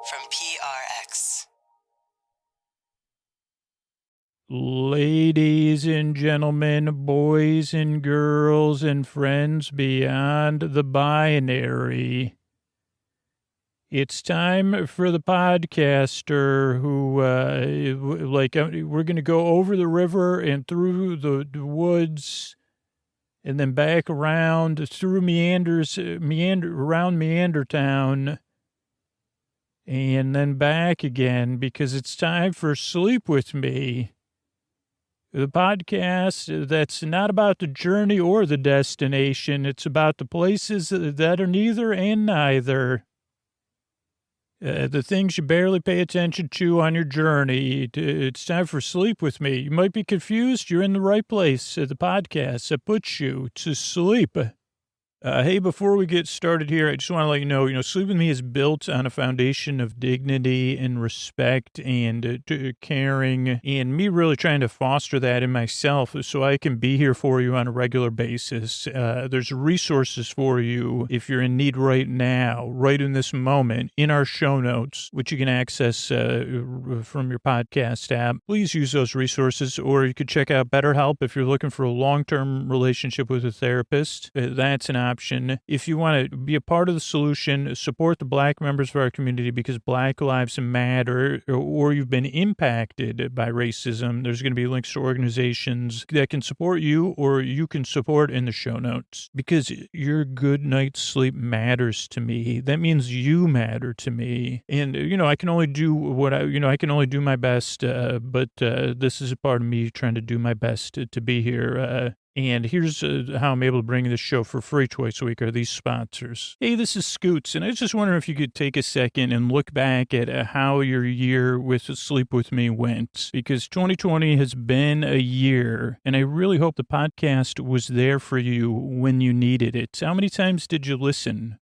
from PRX. Ladies and gentlemen, boys and girls, and friends beyond the binary, it's time for the podcaster who, we're going to go over the river and through the woods and then back around through around Meandertown and then back again because it's time for Sleep With Me. The podcast that's not about the journey or the destination. It's about the places that are neither and neither. The things you barely pay attention to on your journey. It's time for Sleep With Me. You might be confused. You're in the right place. The podcast that puts you to sleep. Hey, before we get started here, I just want to let you know, Sleep With Me is built on a foundation of dignity and respect and caring, and me really trying to foster that in myself so I can be here for you on a regular basis. There's resources for you if you're in need right now, right in this moment, in our show notes, which you can access from your podcast app. Please use those resources, or you could check out BetterHelp if you're looking for a long-term relationship with a therapist. That's an option. If you want to be a part of the solution, support the Black members of our community because Black lives matter, or you've been impacted by racism, there's going to be links to organizations that can support you or you can support in the show notes because your good night's sleep matters to me. That means you matter to me. And, I can only do I can only do my best, but this is a part of me trying to do my best to be here. And here's how I'm able to bring this show for free twice a week are these sponsors. Hey, this is Scoots, and I was just wondering if you could take a second and look back at how your year with Sleep With Me went, because 2020 has been a year, and I really hope the podcast was there for you when you needed it. How many times did you listen?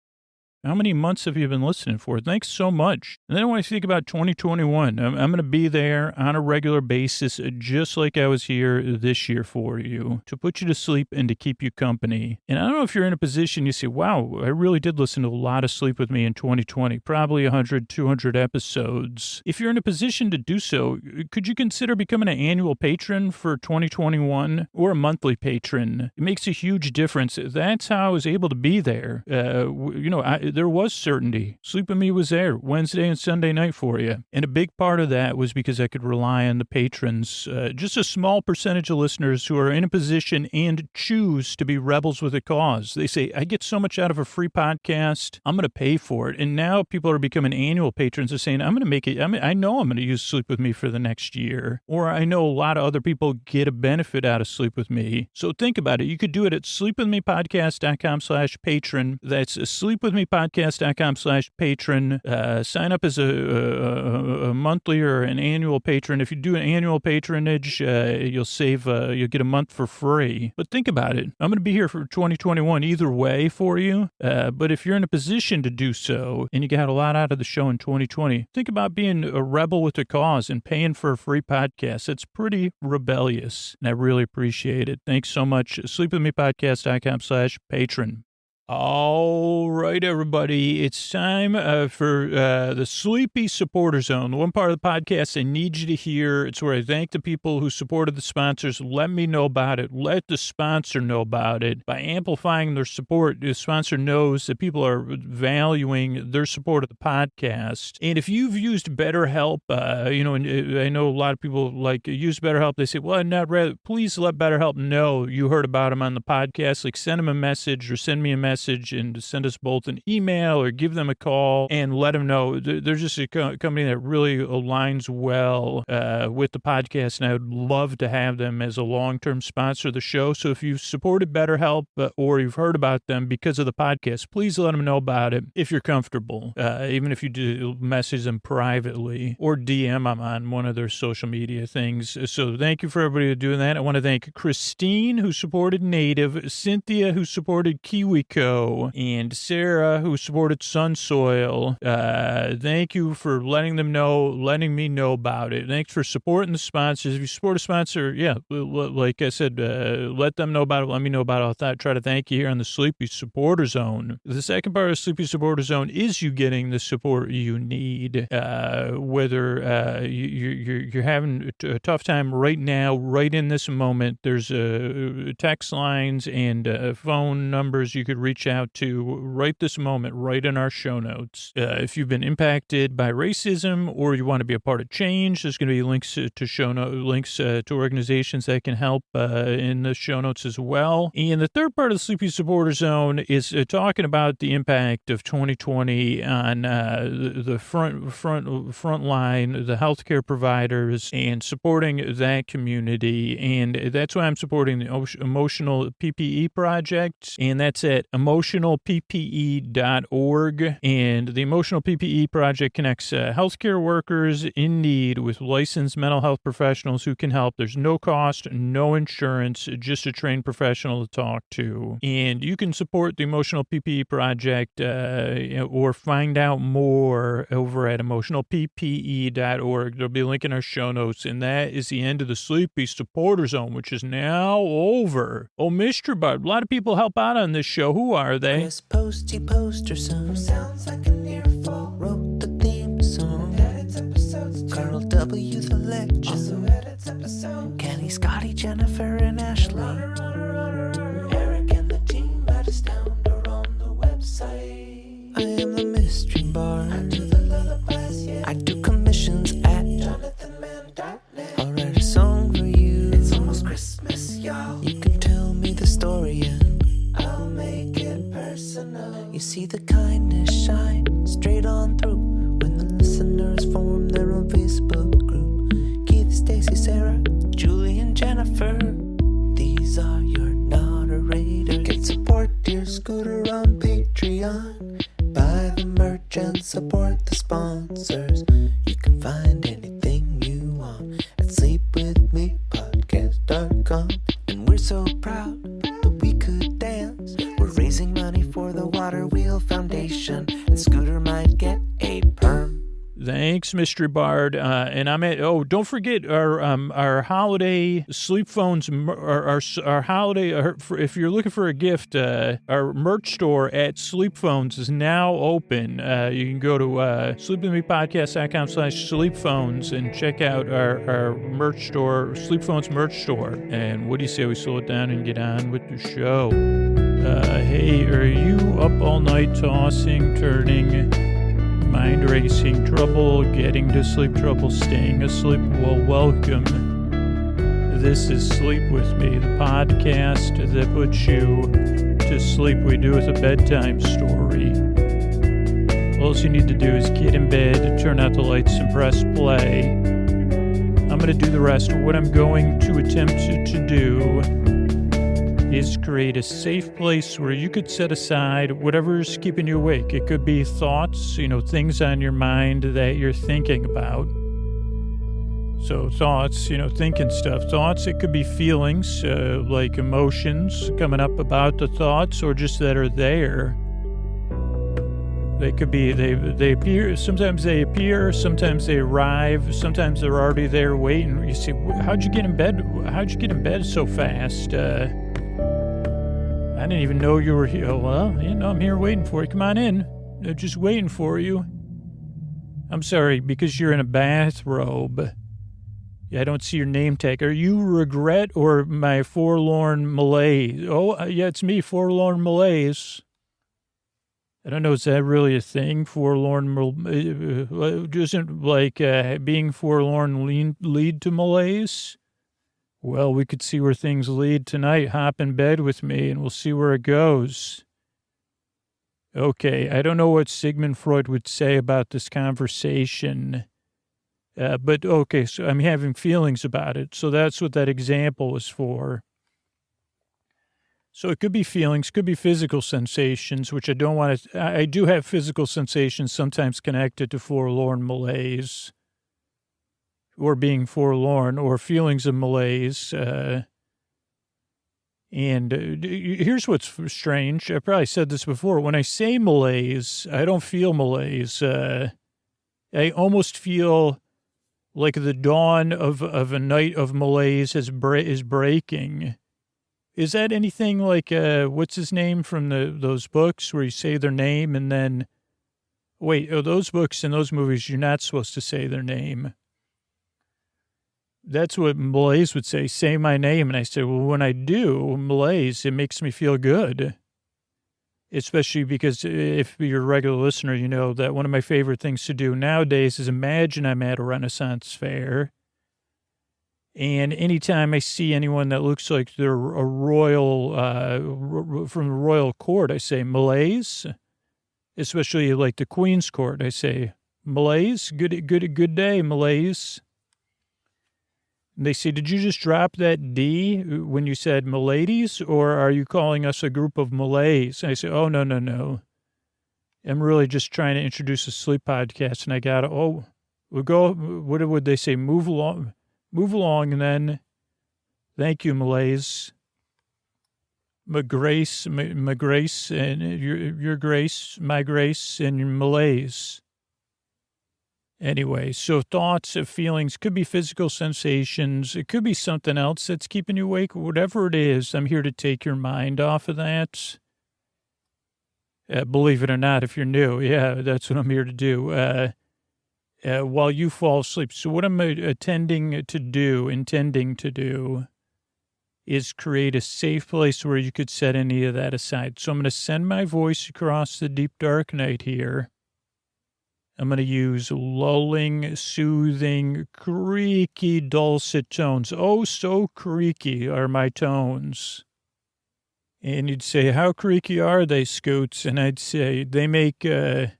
How many months have you been listening for? Thanks so much. And then when I think about 2021, I'm going to be there on a regular basis, just like I was here this year for you, to put you to sleep and to keep you company. And I don't know if you're in a position you say, wow, I really did listen to a lot of Sleep With Me in 2020, probably 100, 200 episodes. If you're in a position to do so, could you consider becoming an annual patron for 2021 or a monthly patron? It makes a huge difference. That's how I was able to be there. There was certainty. Sleep With Me was there Wednesday and Sunday night for you. And a big part of that was because I could rely on the patrons, just a small percentage of listeners who are in a position and choose to be rebels with a cause. They say, I get so much out of a free podcast, I'm going to pay for it. And now people are becoming annual patrons and saying, I'm going to make it. I know I'm going to use Sleep With Me for the next year. Or I know a lot of other people get a benefit out of Sleep With Me. So think about it. You could do it at sleepwithmepodcast.com/patron. That's sleepwithmepodcast.com/patron. Sign up as a monthly or an annual patron. If you do an annual patronage, you'll get a month for free. But think about it. I'm going to be here for 2021 either way for you. But if you're in a position to do so and you got a lot out of the show in 2020, think about being a rebel with a cause and paying for a free podcast. It's pretty rebellious, and I really appreciate it. Thanks so much. sleepwithmepodcast.com/patron. All right, everybody. It's time for the Sleepy Supporter Zone, the one part of the podcast I need you to hear. It's where I thank the people who supported the sponsors. Let me know about it. Let the sponsor know about it. By amplifying their support, the sponsor knows that people are valuing their support of the podcast. And if you've used BetterHelp, and I know a lot of people use BetterHelp. They say, well, I'm not ready. Please let BetterHelp know you heard about them on the podcast. Send them a message or send me a message and send us both an email or give them a call and let them know. They're just a company that really aligns well with the podcast, and I would love to have them as a long-term sponsor of the show. So if you've supported BetterHelp or you've heard about them because of the podcast, please let them know about it if you're comfortable, even if you do message them privately or DM them on one of their social media things. So thank you for everybody doing that. I want to thank Christine, who supported Native, Cynthia, who supported Kiwi Co., show. And Sarah, who supported Sun Soil, thank you for letting me know about it. Thanks for supporting the sponsors. If you support a sponsor, yeah, like I said, let them know about it. Let me know about it. I'll try to thank you here on the Sleepy Supporter Zone. The second part of the Sleepy Supporter Zone is you getting the support you need, whether you're having a tough time right now, right in this moment. There's text lines and phone numbers you could reach out to right this moment, right in our show notes. If you've been impacted by racism or you want to be a part of change, there's going to be links to links to organizations that can help in the show notes as well. And the third part of the Sleepy Supporter Zone is talking about the impact of 2020 on the front line, the healthcare providers, and supporting that community. And that's why I'm supporting the Emotional PPE Project, and that's at emotionalppe.org. And the Emotional PPE Project connects healthcare workers in need with licensed mental health professionals who can help. There's no cost, no insurance, just a trained professional to talk to. And you can support the Emotional PPE Project or find out more over at emotionalppe.org. There'll be a link in our show notes. And that is the end of the Sleepy Supporter Zone, which is now over. Oh, Mr. Bud, a lot of people help out on this show. Who are they? Chris Posty Poster Son sounds like an earful. Wrote the theme song. Edits episodes. Carl W. the Legend also edits episodes. Kenny, Scotty, Jennifer, and Ashley. Eric and the team at Astound on the website. I am the mystery bard. I do the lullabies, yeah. I do commissions at jonathanmann.net. I'll write a song for you. It's almost Christmas, y'all. You can tell me the story and I'll make it personal. You see the kindness shine straight on through when the listeners form their own Facebook group. Keith, Stacy, Sarah, Julie, and Jennifer. These are your moderators. Get support dear Scooter on Patreon. Buy the merch and support the sponsors. You can find anything you want at sleepwithmepodcast.com. And we're so proud that we could dance. We're raising money for the Water Wheel Foundation, and Scooter might get a perm. Thanks, Mystery Bard. And I'm at, don't forget our holiday sleep phones, our holiday, if you're looking for a gift, our merch store at Sleep Phones is now open. You can go to sleepwithmepodcast.com/sleepphones and check out our merch store, Sleep Phones merch store. And what do you say we slow it down and get on with the show? Hey, are you up all night tossing, turning, mind racing, trouble getting to sleep, trouble staying asleep? Well, welcome. This is Sleep With Me, the podcast that puts you to sleep. We do with a bedtime story. All you need to do is get in bed, turn out the lights, and press play. I'm going to do the rest. What I'm going to attempt to do is create a safe place where you could set aside whatever's keeping you awake. It could be thoughts, things on your mind that you're thinking about. So thoughts, thinking stuff. Thoughts, it could be feelings, like emotions coming up about the thoughts or just that are there. They could be, they appear, sometimes they appear, sometimes they arrive, sometimes they're already there waiting. You see, how'd you get in bed? How'd you get in bed so fast? I didn't even know you were here. Well, I'm here waiting for you. Come on in. They're just waiting for you. I'm sorry, because you're in a bathrobe. Yeah, I don't see your name tag. Are you Regret or my Forlorn Malaise? Oh, yeah, it's me, Forlorn Malaise. I don't know, is that really a thing? Forlorn, doesn't like being forlorn lead to malaise? Well, we could see where things lead tonight. Hop in bed with me, and we'll see where it goes. Okay, I don't know what Sigmund Freud would say about this conversation, but okay, so I'm having feelings about it. So that's what that example was for. So it could be feelings, could be physical sensations, which I don't want to. I do have physical sensations sometimes connected to forlorn malaise, or being forlorn, or feelings of malaise. And here's what's strange. I probably said this before. When I say malaise, I don't feel malaise. I almost feel like the dawn of a night of malaise is breaking. Is that anything like, what's his name from those books where you say their name and then, wait, those books and those movies, you're not supposed to say their name. That's what malaise would say my name. And I say, well, when I do malaise, it makes me feel good. Especially because if you're a regular listener, you know that one of my favorite things to do nowadays is imagine I'm at a Renaissance fair. And anytime I see anyone that looks like they're a royal, from the royal court, I say, malaise. Especially like the Queen's court, I say, malaise, good day, malaise. And they say, did you just drop that D when you said miladies, or are you calling us a group of Malays? And I say, oh, no. I'm really just trying to introduce a sleep podcast, and I got to, we'll go, what would they say, move along, and then, thank you, Malays. My grace, and your grace, my grace, and your Malays. Anyway, so thoughts, feelings, could be physical sensations. It could be something else that's keeping you awake. Whatever it is, I'm here to take your mind off of that. Believe it or not, if you're new, yeah, that's what I'm here to do. While you fall asleep. So what I'm intending to do is create a safe place where you could set any of that aside. So I'm going to send my voice across the deep dark night here. I'm going to use lulling, soothing, creaky, dulcet tones. Oh, so creaky are my tones. And you'd say, how creaky are they, Scoots? And I'd say, they make, I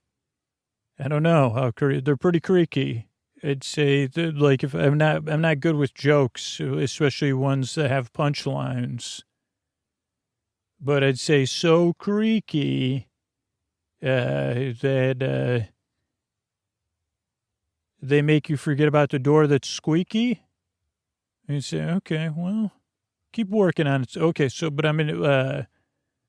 don't know, they're pretty creaky. I'd say, like, if I'm not good with jokes, especially ones that have punchlines. But I'd say, so creaky that... they make you forget about the door that's squeaky. And you say, okay, well, keep working on it. Okay, so, but I'm going to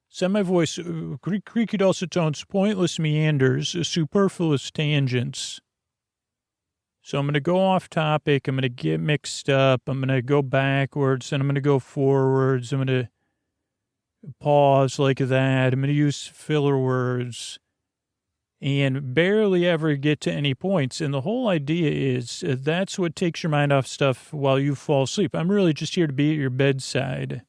send my voice, creaky dulcet tones, pointless meanders, superfluous tangents. So I'm going to go off topic. I'm going to get mixed up. I'm going to go backwards, and I'm going to go forwards. I'm going to pause like that. I'm going to use filler words. And barely ever get to any points. And the whole idea is that's what takes your mind off stuff while you fall asleep. I'm really just here to be at your bedside.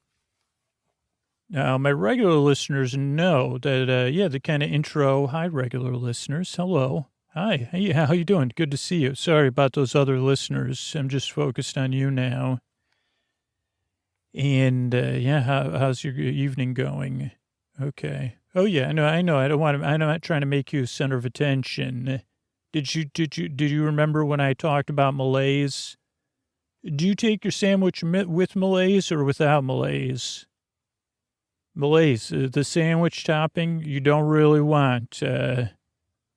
Now, my regular listeners know that, the kind of intro. Hi, regular listeners. Hello. Hi. Hey, how you doing? Good to see you. Sorry about those other listeners. I'm just focused on you now. And, how's your evening going? Okay. Oh yeah, I know. I'm not trying to make you center of attention. Did you remember when I talked about malaise? Do you take your sandwich with malaise or without malaise? Malaise, the sandwich topping you don't really want.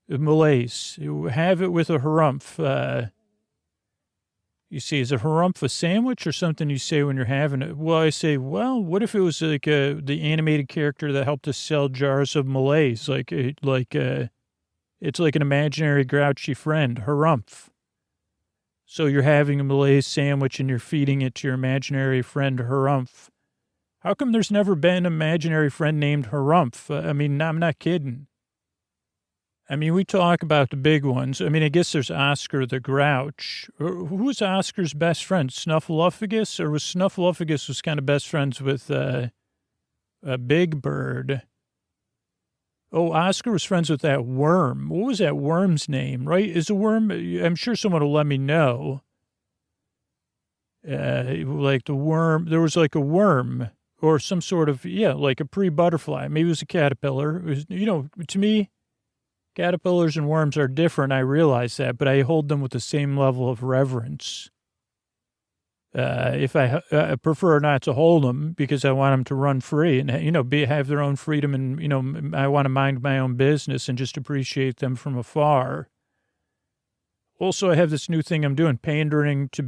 Malaise, have it with a harumph. You see, is a harumph a sandwich or something you say when you're having it? Well, I say, well, what if it was like the animated character that helped us sell jars of malaise? It's like an imaginary grouchy friend, harumph. So you're having a malaise sandwich and you're feeding it to your imaginary friend, harumph. How come there's never been an imaginary friend named harumph? I mean, I'm not kidding. I mean, we talk about the big ones. I mean, I guess there's Oscar the Grouch. Who was Oscar's best friend? Snuffleupagus? Or was Snuffleupagus kind of best friends with Big Bird? Oh, Oscar was friends with that worm. What was that worm's name, right? Is a worm? I'm sure someone will let me know. Like the worm, there was like a worm or some sort of, like a pre-butterfly. Maybe it was a caterpillar. It was, to me, caterpillars and worms are different. I realize that, but I hold them with the same level of reverence. If I prefer not to hold them because I want them to run free and, have their own freedom. And, I want to mind my own business and just appreciate them from afar. Also, I have this new thing I'm doing, pandering to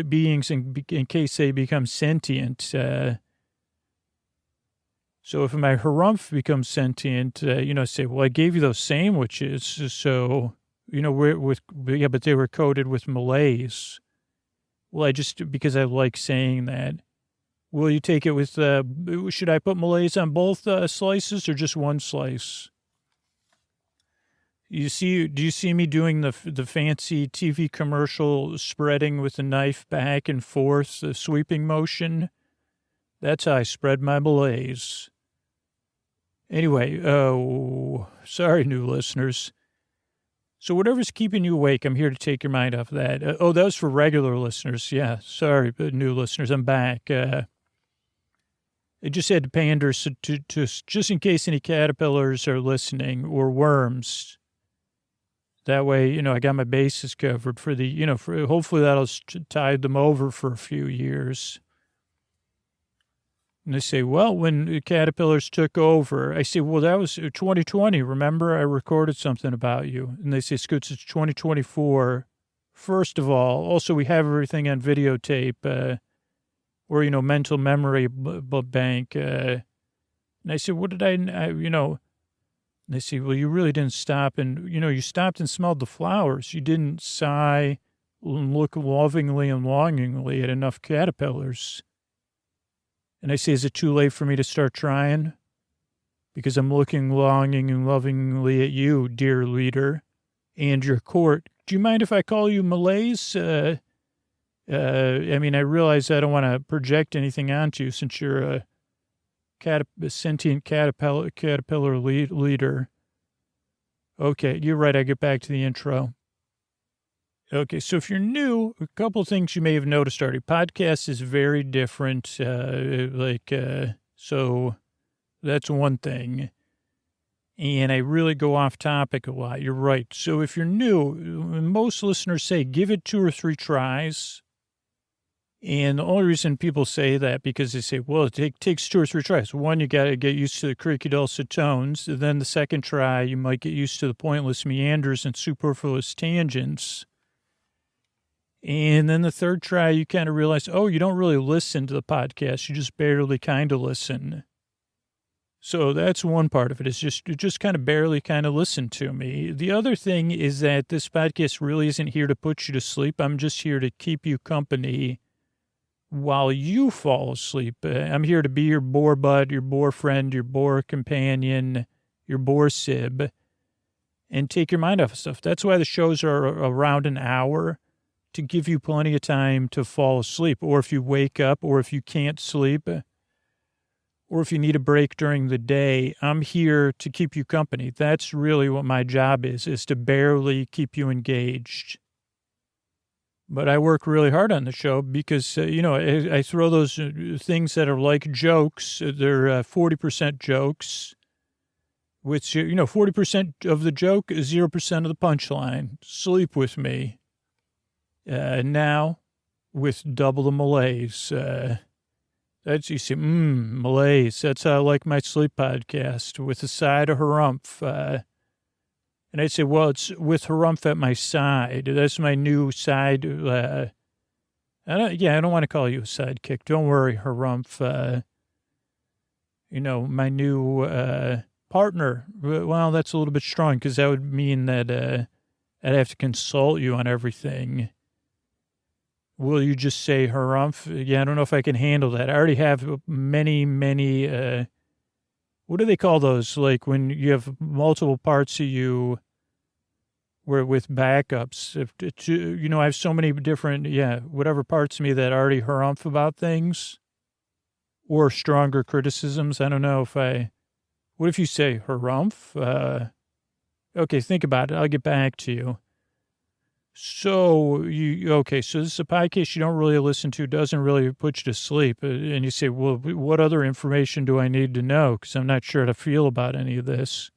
beings in case they become sentient. So if my harumph becomes sentient, say, well, I gave you those sandwiches, so, but they were coated with malaise. Well, because I like saying that. Will you take it with, should I put malaise on both slices or just one slice? Do you see me doing the fancy TV commercial spreading with the knife back and forth, the sweeping motion? That's how I spread my malaise. Anyway, sorry, new listeners. So whatever's keeping you awake, I'm here to take your mind off of that. That was for regular listeners. Yeah, sorry, but new listeners, I'm back. I just had to pander to just in case any caterpillars are listening or worms. That way, I got my bases covered for hopefully that'll tide them over for a few years. And they say, well, when the caterpillars took over, I say, well, that was 2020. Remember, I recorded something about you. And they say, Scoots, it's 2024. First of all, also, we have everything on videotape or, mental memory bank. And I said, what did and they say, well, you really didn't stop. And, you stopped and smelled the flowers. You didn't sigh and look lovingly and longingly at enough caterpillars. And I say, is it too late for me to start trying? Because I'm looking longing and lovingly at you, dear leader, and your court. Do you mind if I call you Malaise? I realize I don't want to project anything onto you since you're a sentient caterpillar leader. Okay, you're right. I get back to the intro. Okay, so if you're new, a couple of things you may have noticed already. Podcast is very different. So that's one thing. And I really go off topic a lot. You're right. So if you're new, most listeners say give it 2 or 3 tries. And the only reason people say that because they say, well, it takes 2 or 3 tries. One, you got to get used to the creaky dulcet tones. And then the second try, you might get used to the pointless meanders and superfluous tangents. And then the third try, you kind of realize, you don't really listen to the podcast. You just barely kind of listen. So that's one part of it. It's just kind of barely kind of listen to me. The other thing is that this podcast really isn't here to put you to sleep. I'm just here to keep you company while you fall asleep. I'm here to be your bore bud, your bore friend, your bore companion, your bore sib, and take your mind off of stuff. That's why the shows are around an hour, to give you plenty of time to fall asleep, or if you wake up, or if you can't sleep, or if you need a break during the day, I'm here to keep you company. That's really what my job is to barely keep you engaged. But I work really hard on the show because, I throw those things that are like jokes. They're 40% jokes, which, 40% of the joke is 0% of the punchline. Sleep with me. Now, with double the malaise. That's, you see, malaise. That's how I like my sleep podcast, with a side of harumph. And I'd say, well, it's with harumph at my side. That's my new side. I don't want to call you a sidekick. Don't worry, harumph. My new partner. Well, that's a little bit strong because that would mean that I'd have to consult you on everything. Will you just say harumph? Yeah, I don't know if I can handle that. I already have many, what do they call those? Like when you have multiple parts of you where with backups. I have so many different, whatever parts of me that already harumph about things or stronger criticisms. I don't know what if you say harumph? Okay, think about it. I'll get back to you. So so this is a podcast you don't really listen to, doesn't really put you to sleep. And you say, well, what other information do I need to know? Because I'm not sure how to feel about any of this.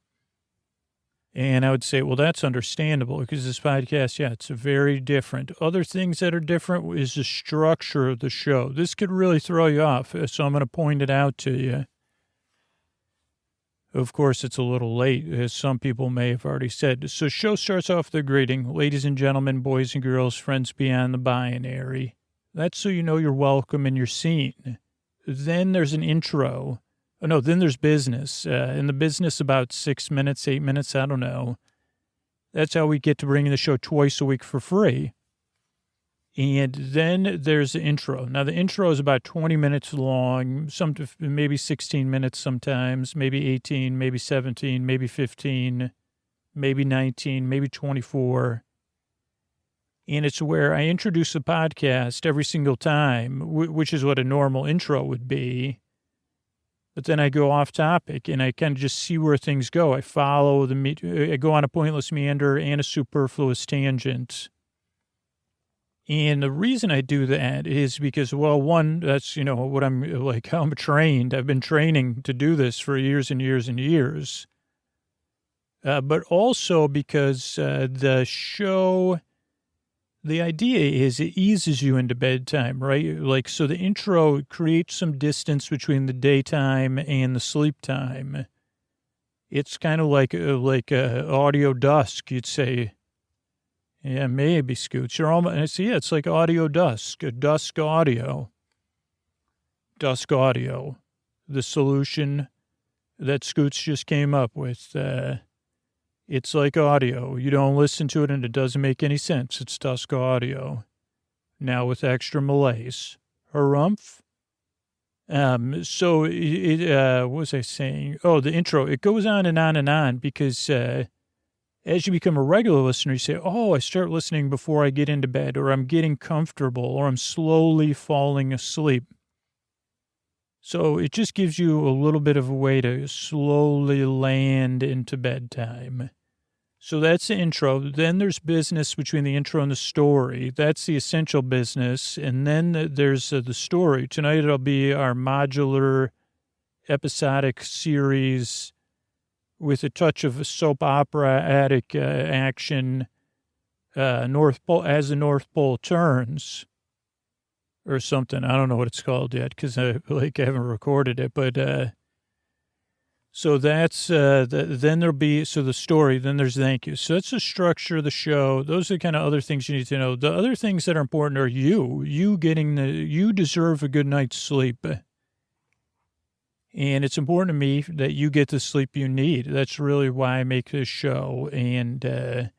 And I would say, well, that's understandable because this podcast, it's very different. Other things that are different is the structure of the show. This could really throw you off, so I'm going to point it out to you. Of course, it's a little late, as some people may have already said. So show starts off with the greeting. Ladies and gentlemen, boys and girls, friends beyond the binary. That's so you know you're welcome and you're seen. Then there's an intro. Oh, no, then there's business. In the business, about 6 minutes, 8 minutes, I don't know. That's how we get to bring the show twice a week for free. And then there's the intro. Now, the intro is about 20 minutes long, maybe 16 minutes sometimes, maybe 18, maybe 17, maybe 15, maybe 19, maybe 24. And it's where I introduce the podcast every single time, which is what a normal intro would be. But then I go off topic and I kind of just see where things go. I follow I go on a pointless meander and a superfluous tangent. And the reason I do that is because, well, one, that's, what I'm like, how I'm trained. I've been training to do this for years and years and years. But also because the show, the idea is it eases you into bedtime, right? Like, so the intro creates some distance between the daytime and the sleep time. It's kind of like audio dusk, you'd say. Yeah, maybe, Scoots. You're almost, it's like audio dusk, dusk audio. Dusk audio. The solution that Scoots just came up with. It's like audio. You don't listen to it and it doesn't make any sense. It's dusk audio. Now with extra malaise. Harumph. So, what was I saying? Oh, the intro. It goes on and on and on because, as you become a regular listener, you say, oh, I start listening before I get into bed, or I'm getting comfortable, or I'm slowly falling asleep. So it just gives you a little bit of a way to slowly land into bedtime. So that's the intro. Then there's business between the intro and the story. That's the essential business. And then there's the story. Tonight it'll be our modular episodic series with a touch of soap opera-atic action, North Pole, as the North Pole turns, or something. I don't know what it's called yet because I haven't recorded it. But so that's then there'll be the story. Then there's thank you. So that's the structure of the show. Those are the kind of other things you need to know. The other things that are important are you deserve a good night's sleep. And it's important to me that you get the sleep you need. That's really why I make this show. And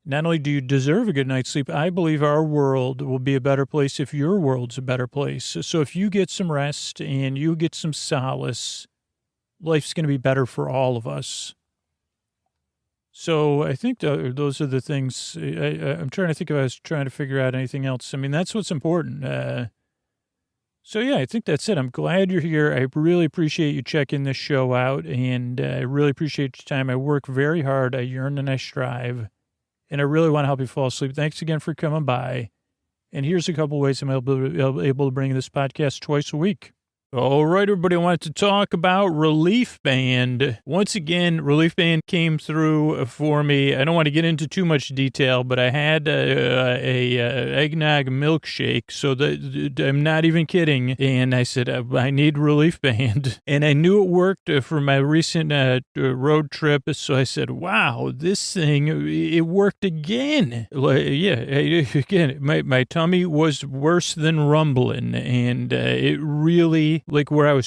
not only do you deserve a good night's sleep, I believe our world will be a better place if your world's a better place. So if you get some rest and you get some solace, life's going to be better for all of us. So I think those are the things. I'm trying to think if I was trying to figure out anything else. I mean, that's what's important. So, yeah, I think that's it. I'm glad you're here. I really appreciate you checking this show out, and I really appreciate your time. I work very hard. I yearn and I strive, and I really want to help you fall asleep. Thanks again for coming by. And here's a couple ways I'm able to bring this podcast twice a week. All right, everybody, I wanted to talk about Relief Band. Once again, Relief Band came through for me. I don't want to get into too much detail, but I had a eggnog milkshake, so I'm not even kidding. And I said, I need Relief Band. And I knew it worked for my recent road trip, so I said, wow, this thing, it worked again. Again, my tummy was worse than rumbling, and it really, like where I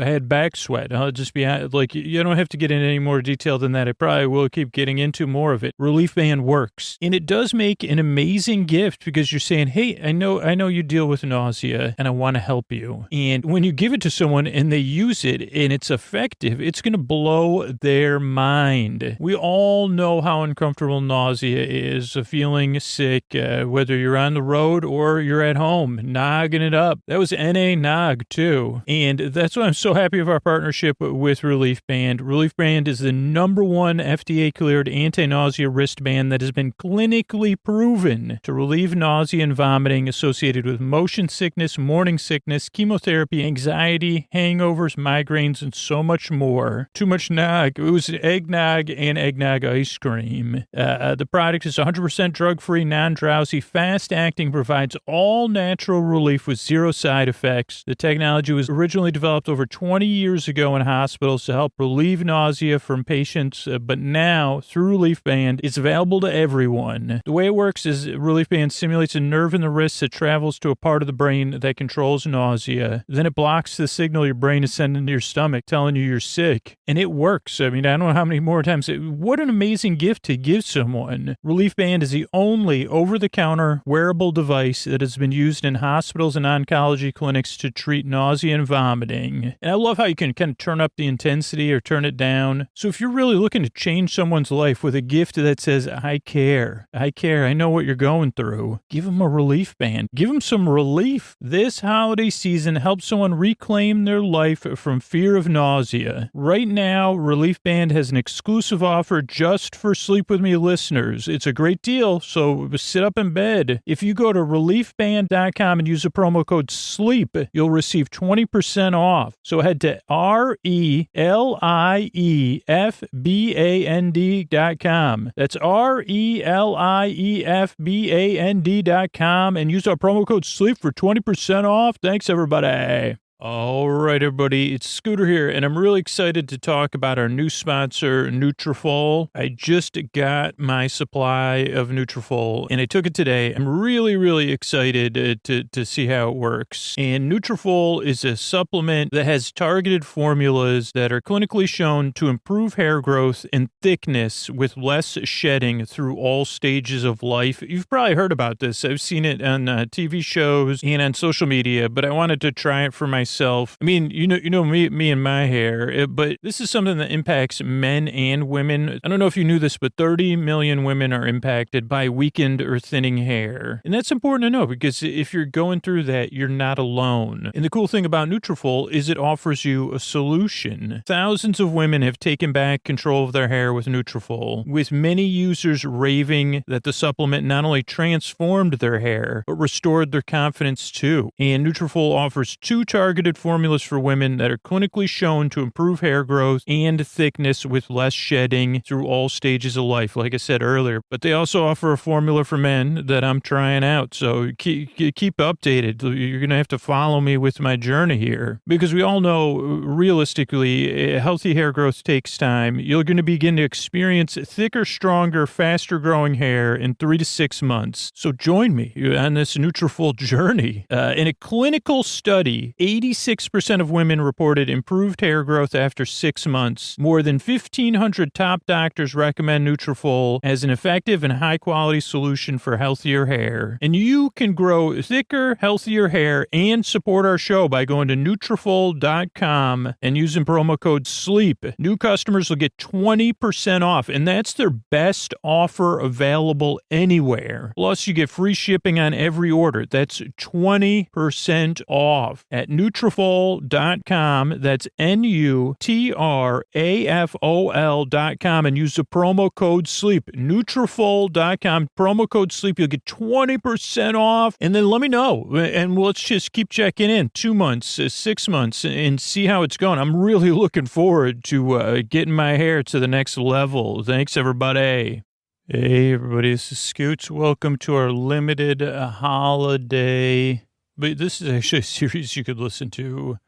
had back sweat. I'll just be like, you don't have to get into any more detail than that. I probably will keep getting into more of it. Relief Band works. And it does make an amazing gift because you're saying, hey, I know you deal with nausea and I want to help you. And when you give it to someone and they use it and it's effective, it's going to blow their mind. We all know how uncomfortable nausea is, feeling sick, whether you're on the road or you're at home, nogging it up. That was N.A. Nog too. And that's why I'm so happy of our partnership with Relief Band. Relief Band is the #1 FDA-cleared anti-nausea wristband that has been clinically proven to relieve nausea and vomiting associated with motion sickness, morning sickness, chemotherapy, anxiety, hangovers, migraines, and so much more. Too much nog. It was eggnog and eggnog ice cream. The product is 100% drug-free, non-drowsy, fast-acting, provides all natural relief with zero side effects. The technology was originally developed over 20 years ago in hospitals to help relieve nausea from patients, but now, through Relief Band, it's available to everyone. The way it works is Relief Band simulates a nerve in the wrist that travels to a part of the brain that controls nausea. Then it blocks the signal your brain is sending to your stomach, telling you you're sick. And it works. I mean, I don't know how many more times. What an amazing gift to give someone. Relief Band is the only over-the-counter wearable device that has been used in hospitals and oncology clinics to treat nausea and vomiting. And I love how you can kind of turn up the intensity or turn it down. So if you're really looking to change someone's life with a gift that says, I care, I know what you're going through, give them a Relief Band. Give them some relief. This holiday season, help someone reclaim their life from fear of nausea. Right now, Relief Band has an exclusive offer just for Sleep With Me listeners. It's a great deal, so sit up in bed. If you go to reliefband.com and use the promo code SLEEP, you'll receive 20% off. So head to RELIEFBAND.com. That's RELIEFBAND.com and use our promo code SLEEP for 20% off. Thanks, everybody. All right, everybody, it's Scooter here, and I'm really excited to talk about our new sponsor, Nutrafol. I just got my supply of Nutrafol, and I took it today. I'm really, really excited to see how it works. And Nutrafol is a supplement that has targeted formulas that are clinically shown to improve hair growth and thickness with less shedding through all stages of life. You've probably heard about this. I've seen it on TV shows and on social media, but I wanted to try it for myself. I mean, you know me and my hair, but this is something that impacts men and women. I don't know if you knew this, but 30 million women are impacted by weakened or thinning hair. And that's important to know because if you're going through that, you're not alone. And the cool thing about Nutrafol is it offers you a solution. Thousands of women have taken back control of their hair with Nutrafol, with many users raving that the supplement not only transformed their hair, but restored their confidence too. And Nutrafol offers 2 targeted formulas for women that are clinically shown to improve hair growth and thickness with less shedding through all stages of life, like I said earlier. But they also offer a formula for men that I'm trying out. So keep updated. You're going to have to follow me with my journey here because we all know realistically, healthy hair growth takes time. You're going to begin to experience thicker, stronger, faster growing hair in 3 to 6 months. So join me on this Nutrafol journey. In a clinical study, 86% of women reported improved hair growth after 6 months. More than 1,500 top doctors recommend Nutrafol as an effective and high-quality solution for healthier hair. And you can grow thicker, healthier hair and support our show by going to Nutrafol.com and using promo code SLEEP. New customers will get 20% off, and that's their best offer available anywhere. Plus, you get free shipping on every order. That's 20% off at Nutrafol.com. That's Nutrafol.com and use the promo code SLEEP. Nutrafol.com, promo code SLEEP. You'll get 20% off. And then let me know. And let's just keep checking in 2 months, 6 months, and see how it's going. I'm really looking forward to getting my hair to the next level. Thanks, everybody. Hey, everybody. This is Scoots. Welcome to our limited holiday. But this is actually a series you could listen to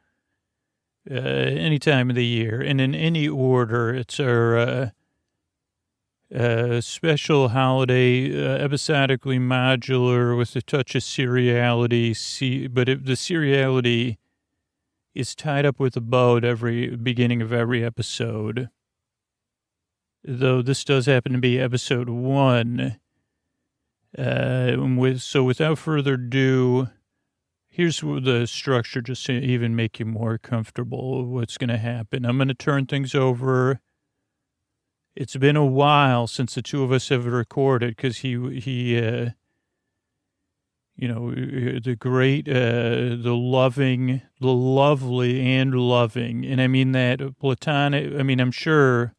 any time of the year and in any order. It's our special holiday, episodically modular with a touch of seriality. But the seriality is tied up with a bow at every beginning of every episode. Though this does happen to be episode 1. So without further ado, here's the structure just to even make you more comfortable with what's going to happen. I'm going to turn things over. It's been a while since the two of us have recorded because he the great, the loving, the lovely and loving. And I mean that platonic, I mean, I'm sure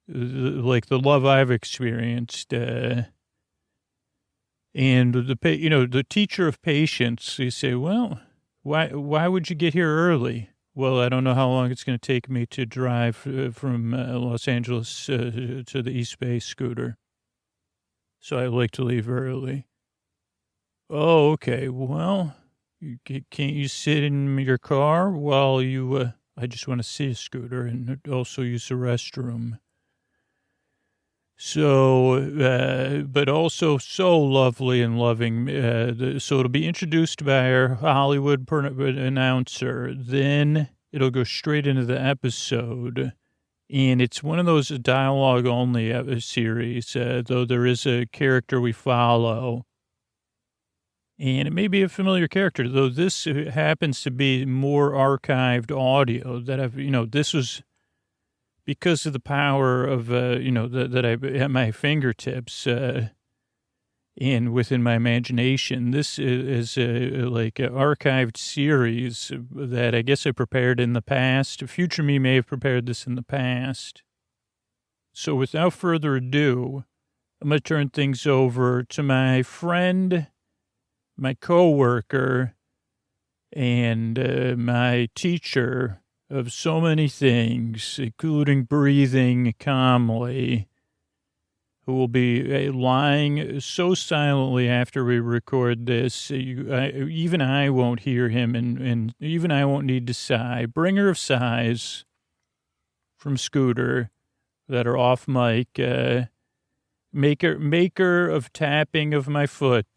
like the love I've experienced, and the teacher of patience, you say, well, why would you get here early? Well, I don't know how long it's going to take me to drive from Los Angeles to the East Bay, Scooter. So I like to leave early. Oh, okay. Well, Can't you sit in your car while you, I just want to see a Scooter and also use the restroom. So, but also so lovely and loving. So it'll be introduced by our Hollywood announcer. Then it'll go straight into the episode. And it's one of those dialogue-only series, though there is a character we follow. And it may be a familiar character, though this happens to be more archived audio that this was because of the power of, that I have at my fingertips and within my imagination. This is like an archived series that I guess I prepared in the past. Future me may have prepared this in the past. So without further ado, I'm going to turn things over to my friend, my coworker, and my teacher of so many things, including breathing calmly, who will be lying so silently after we record this. Even I won't hear him, and even I won't need to sigh. Bringer of sighs from Scooter that are off mic. Maker of tapping of my foot.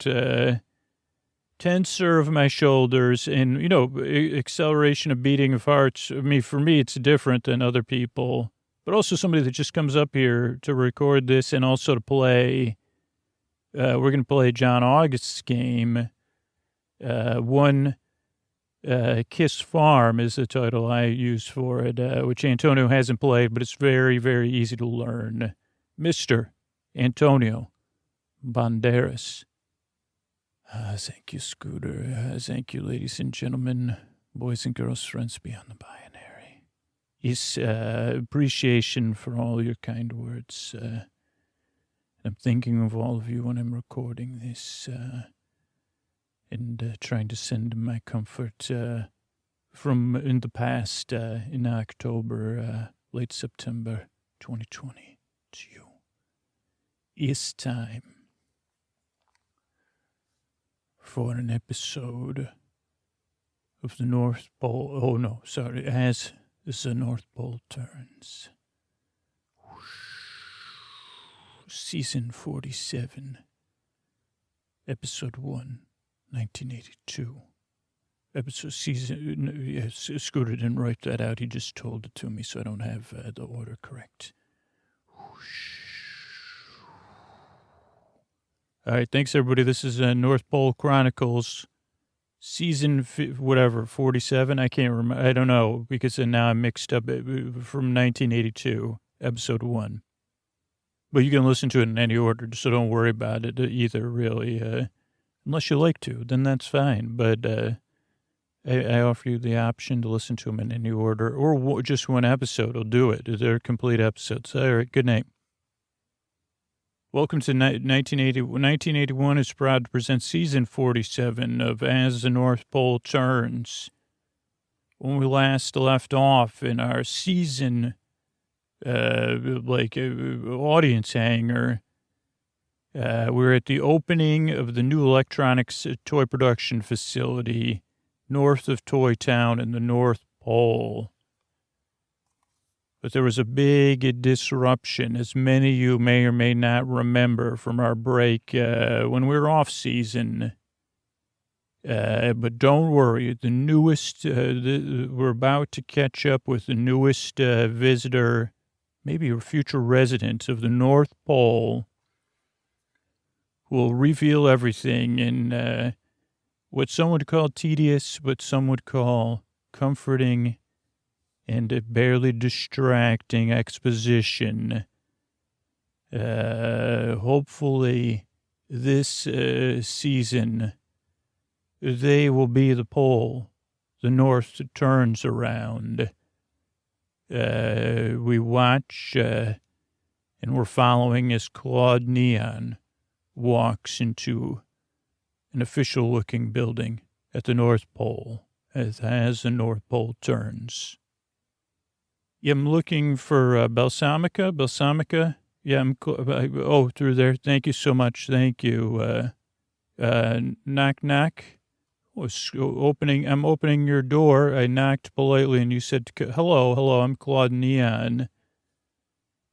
Tensor of my shoulders, and, acceleration of beating of hearts. I mean, for me, it's different than other people, but also somebody that just comes up here to record this and also to play. We're going to play John August's game. One Kiss Farm is the title I use for it, which Antonio hasn't played, but it's very, very easy to learn. Mr. Antonio Banderas. Thank you, Scooter. Thank you, ladies and gentlemen, boys and girls, friends beyond the binary. It's appreciation for all your kind words. I'm thinking of all of you when I'm recording this and trying to send my comfort from in the past, in October, late September 2020 to you. It's time for an episode of the North Pole. Oh, no, sorry. As the North Pole turns. Season 47, Episode 1, 1982. Yes, Scooter didn't write that out. He just told it to me, so I don't have the order correct. All right, thanks, everybody. This is North Pole Chronicles, season 47. I can't remember. I don't know, because now I'm mixed up from 1982, episode 1. But you can listen to it in any order, so don't worry about it either, really. Unless you like to, then that's fine. But I offer you the option to listen to them in any order, or just one episode will do it. They're complete episodes. All right, good night. Welcome to 1980. 1981 is proud to present season 47 of As the North Pole Turns. When we last left off in our season, audience hangar, we're at the opening of the new electronics toy production facility north of Toy Town in the North Pole. But there was a big disruption, as many of you may or may not remember from our break when we were off season. But don't worry, the newest, we're about to catch up with the newest visitor, maybe a future resident of the North Pole, who will reveal everything in what some would call tedious, but some would call comforting and a barely distracting exposition. Hopefully this season, they will be the pole the North turns around. We watch and we're following as Claude Neon walks into an official-looking building at the North Pole as the North Pole turns. Yeah, I'm looking for Balsamica. Balsamica? Yeah, through there. Thank you so much. Thank you. Knock, knock. I'm opening your door. I knocked politely and you said, hello, I'm Claude Neon.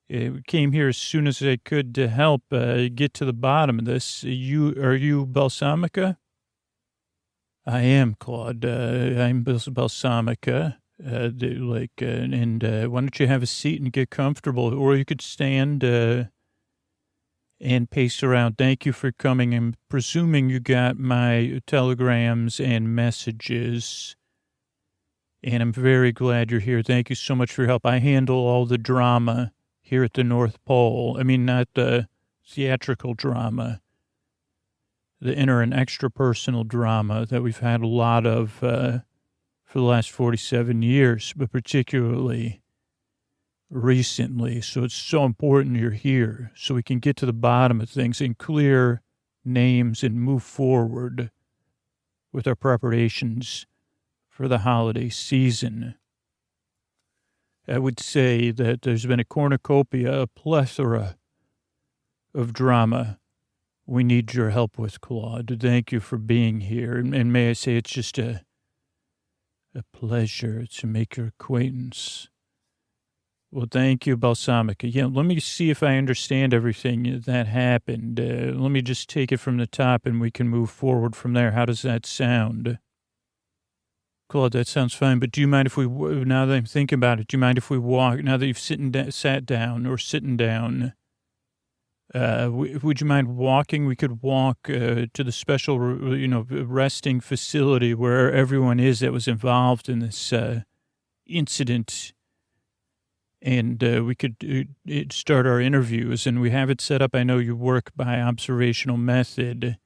I came here as soon as I could to help get to the bottom of this. Are you Balsamica? I am, Claude. I'm Balsamica. Why don't you have a seat and get comfortable? Or you could stand and pace around. Thank you for coming. I'm presuming you got my telegrams and messages. And I'm very glad you're here. Thank you so much for your help. I handle all the drama here at the North Pole. I mean, not the theatrical drama, the inner and extrapersonal drama that we've had a lot of for the last 47 years, but particularly recently. So it's so important you're here so we can get to the bottom of things and clear names and move forward with our preparations for the holiday season. I would say that there's been a cornucopia, a plethora of drama we need your help with, Claude. Thank you for being here. And may I say it's just a pleasure to make your acquaintance. Well, thank you, Balsamica. Yeah, let me see if I understand everything that happened. Let me just take it from the top and we can move forward from there. How does that sound? Claude, that sounds fine, but do you mind if now that I'm thinking about it, do you mind if we walk, now that you've sat down, would you mind walking? We could walk to the special, resting facility where everyone is that was involved in this incident. And we could start our interviews, and we have it set up. I know you work by observational method.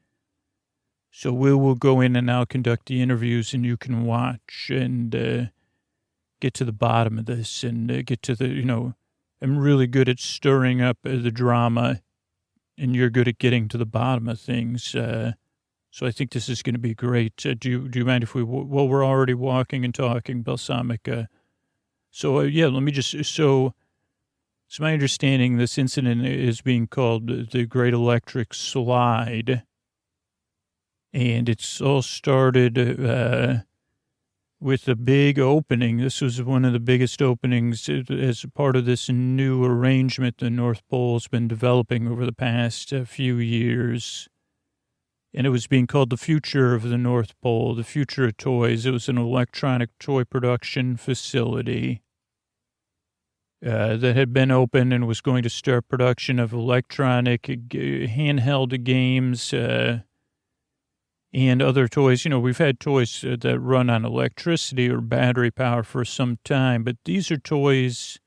So we will go in and I'll conduct the interviews and you can watch and get to the bottom of this and get to the, I'm really good at stirring up the drama and you're good at getting to the bottom of things. So I think this is going to be great. Do you mind if we're already walking and talking, Balsamica. So, let me just, so it's my understanding this incident is being called the Great Electric Slide. And it's all started with a big opening. This was one of the biggest openings as part of this new arrangement the North Pole has been developing over the past few years. And it was being called the future of the North Pole, the future of toys. It was an electronic toy production facility that had been open and was going to start production of electronic handheld games, and other toys. We've had toys that run on electricity or battery power for some time, but these are toys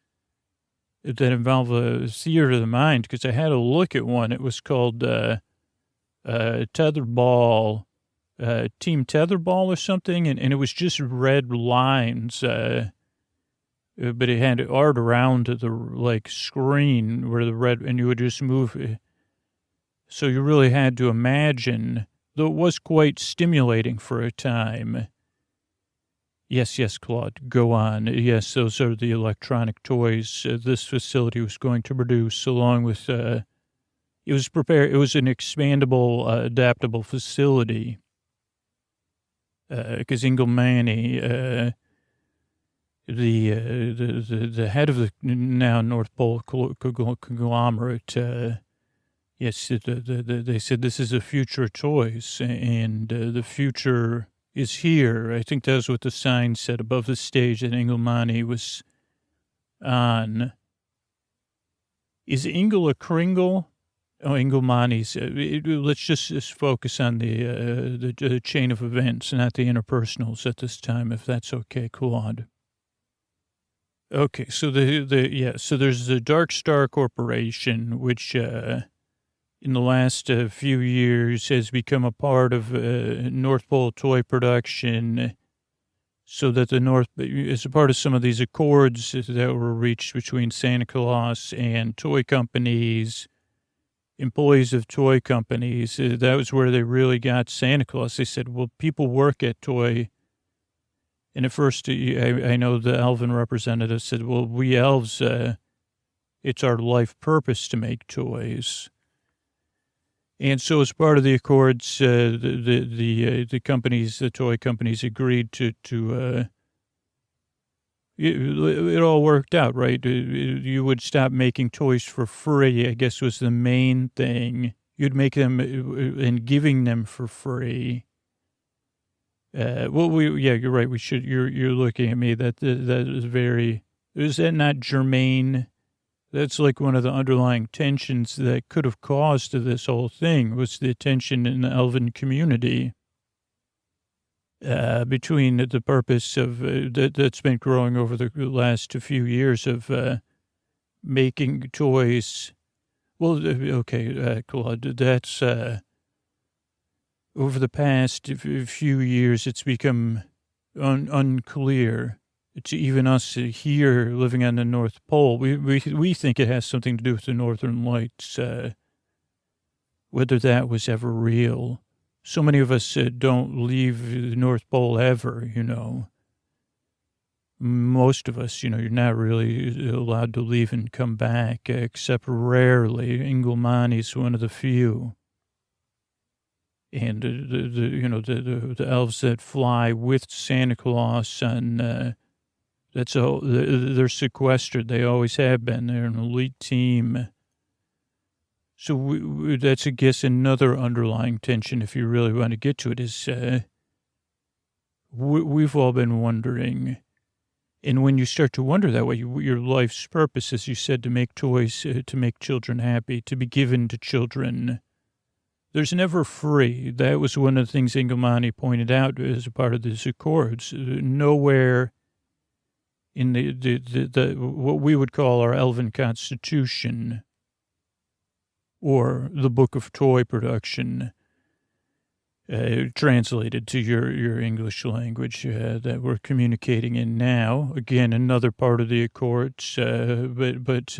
that involve a theater of the mind, because I had a look at one. It was called Tetherball, Team Tetherball or something, and it was just red lines, but it had art around the screen where the red, and you would just move. So you really had to imagine. Though it was quite stimulating for a time. Yes, Claude, go on. Yes, those are the electronic toys this facility was going to produce, along with, it was an expandable, adaptable facility. Because Engelmanni, the head of the now North Pole conglomerate, yes, they said this is a future of toys, and the future is here. I think that was what the sign said above the stage that Engelmanni was on. Is Engel a Kringle? Oh, Engelmanni's. Let's just focus on the chain of events, not the interpersonals at this time, if that's okay, Claude. Okay, so so there's the Dark Star Corporation, which in the last few years has become a part of North Pole toy production, so that as a part of some of these accords that were reached between Santa Claus and toy companies, employees of toy companies, that was where they really got Santa Claus. They said, well, people work at toy. And at first, I know the elven representative said, well, we elves, it's our life purpose to make toys. And so as part of the accords, the companies, the toy companies agreed it all worked out, right? You would stop making toys for free, I guess was the main thing. You'd make them and giving them for free. You're right. You're looking at me. That is very, is that not germane? That's like one of the underlying tensions that could have caused this whole thing was the tension in the elven community. Between the purpose of that's been growing over the last few years of making toys. Well, okay, Claude, that's over the past few years, it's become unclear to even us here living on the North Pole. We think it has something to do with the Northern Lights, whether that was ever real. So many of us don't leave the North Pole ever, you know. Most of us, you know, you're not really allowed to leave and come back, except rarely. Ingolmani's one of the few. And the elves that fly with Santa Claus on, they're sequestered. They always have been. They're an elite team. So that's, I guess, another underlying tension, if you really want to get to it, is we've all been wondering. And when you start to wonder that way, your life's purpose, as you said, to make toys, to make children happy, to be given to children, there's never free. That was one of the things Ingolmani pointed out as a part of these accords. Nowhere in the what we would call our elven constitution, or the book of toy production, translated to your English language that we're communicating in now. Again, another part of the accords, but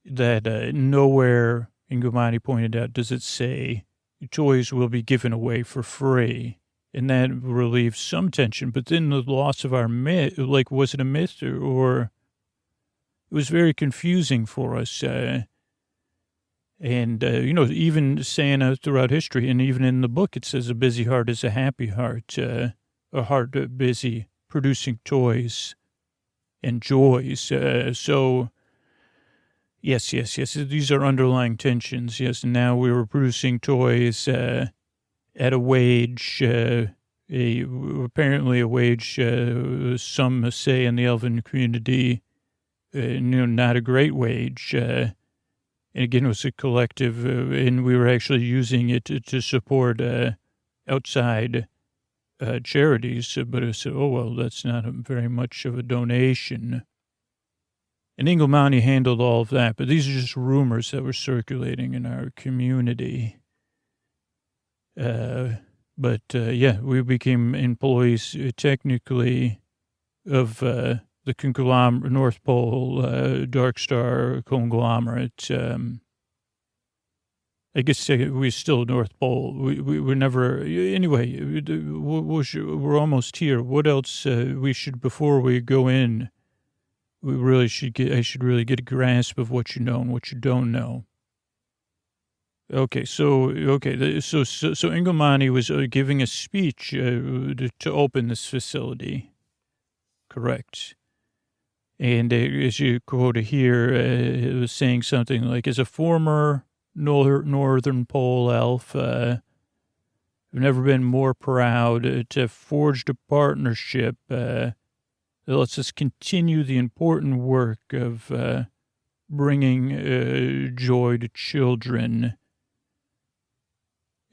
that nowhere, Ingolmani pointed out, does it say toys will be given away for free. And that relieves some tension. But then the loss of our myth, like, was it a myth or it was very confusing for us. Even Santa throughout history, and even in the book, it says a busy heart is a happy heart, a heart busy producing toys and joys. So, yes, these are underlying tensions. Yes, and now we were producing toys at a wage, apparently a wage, some say in the elven community, not a great wage. And again, it was a collective, and we were actually using it to support outside charities. But it said, oh, well, that's not very much of a donation. And Ingolmani handled all of that. But these are just rumors that were circulating in our community. We became employees technically of the conglomerate, North Pole, Dark Star conglomerate. I guess we're still North Pole. We were never, anyway, we're almost here. What else we should, before we go in, I should really get a grasp of what you know and what you don't know. So Ingolmani was giving a speech to open this facility. Correct. And as you quote here, it was saying something like, as a former Northern Pole elf, I've never been more proud to have forged a partnership that lets us continue the important work of bringing joy to children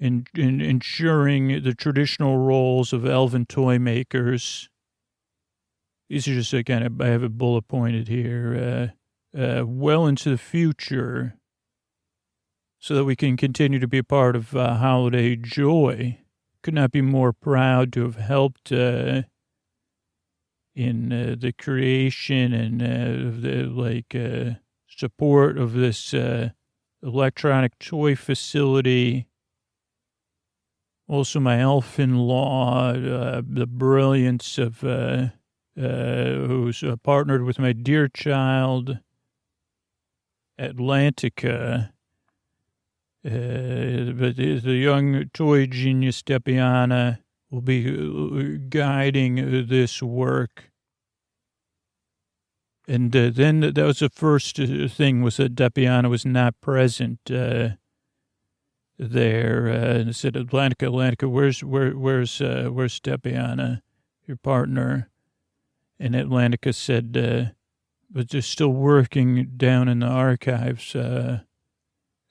and ensuring the traditional roles of elven toy makers. These are just I have it bullet pointed here, well into the future, so that we can continue to be a part of holiday joy. Could not be more proud to have helped in the creation and support of this electronic toy facility. Also, my elf-in-law, the brilliance of who's partnered with my dear child, Atlantica, But the young toy genius Depiana will be guiding this work. And then that was the first thing, was that Depiana was not present there. And I said, Atlantica, where's Depiana, your partner? And Atlantica said, but they're still working down in the archives,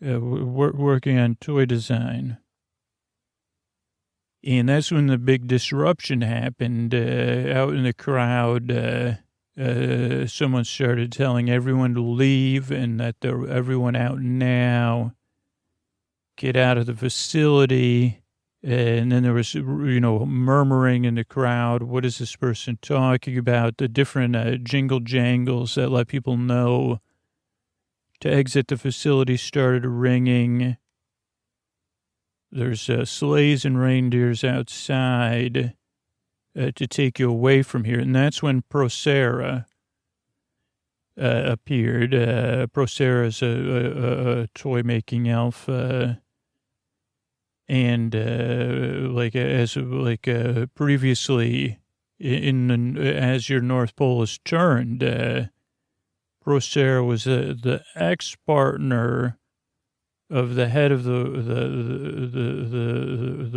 working on toy design. And that's when the big disruption happened out in the crowd. Someone started telling everyone to leave and that everyone out now, get out of the facility. And then there was, murmuring in the crowd. What is this person talking about? The different jingle jangles that let people know to exit the facility started ringing. There's sleighs and reindeers outside to take you away from here. And that's when Procera appeared. Procera is a toy-making elf. Previously, as your North Pole is turned, Procera was the ex-partner of the head of the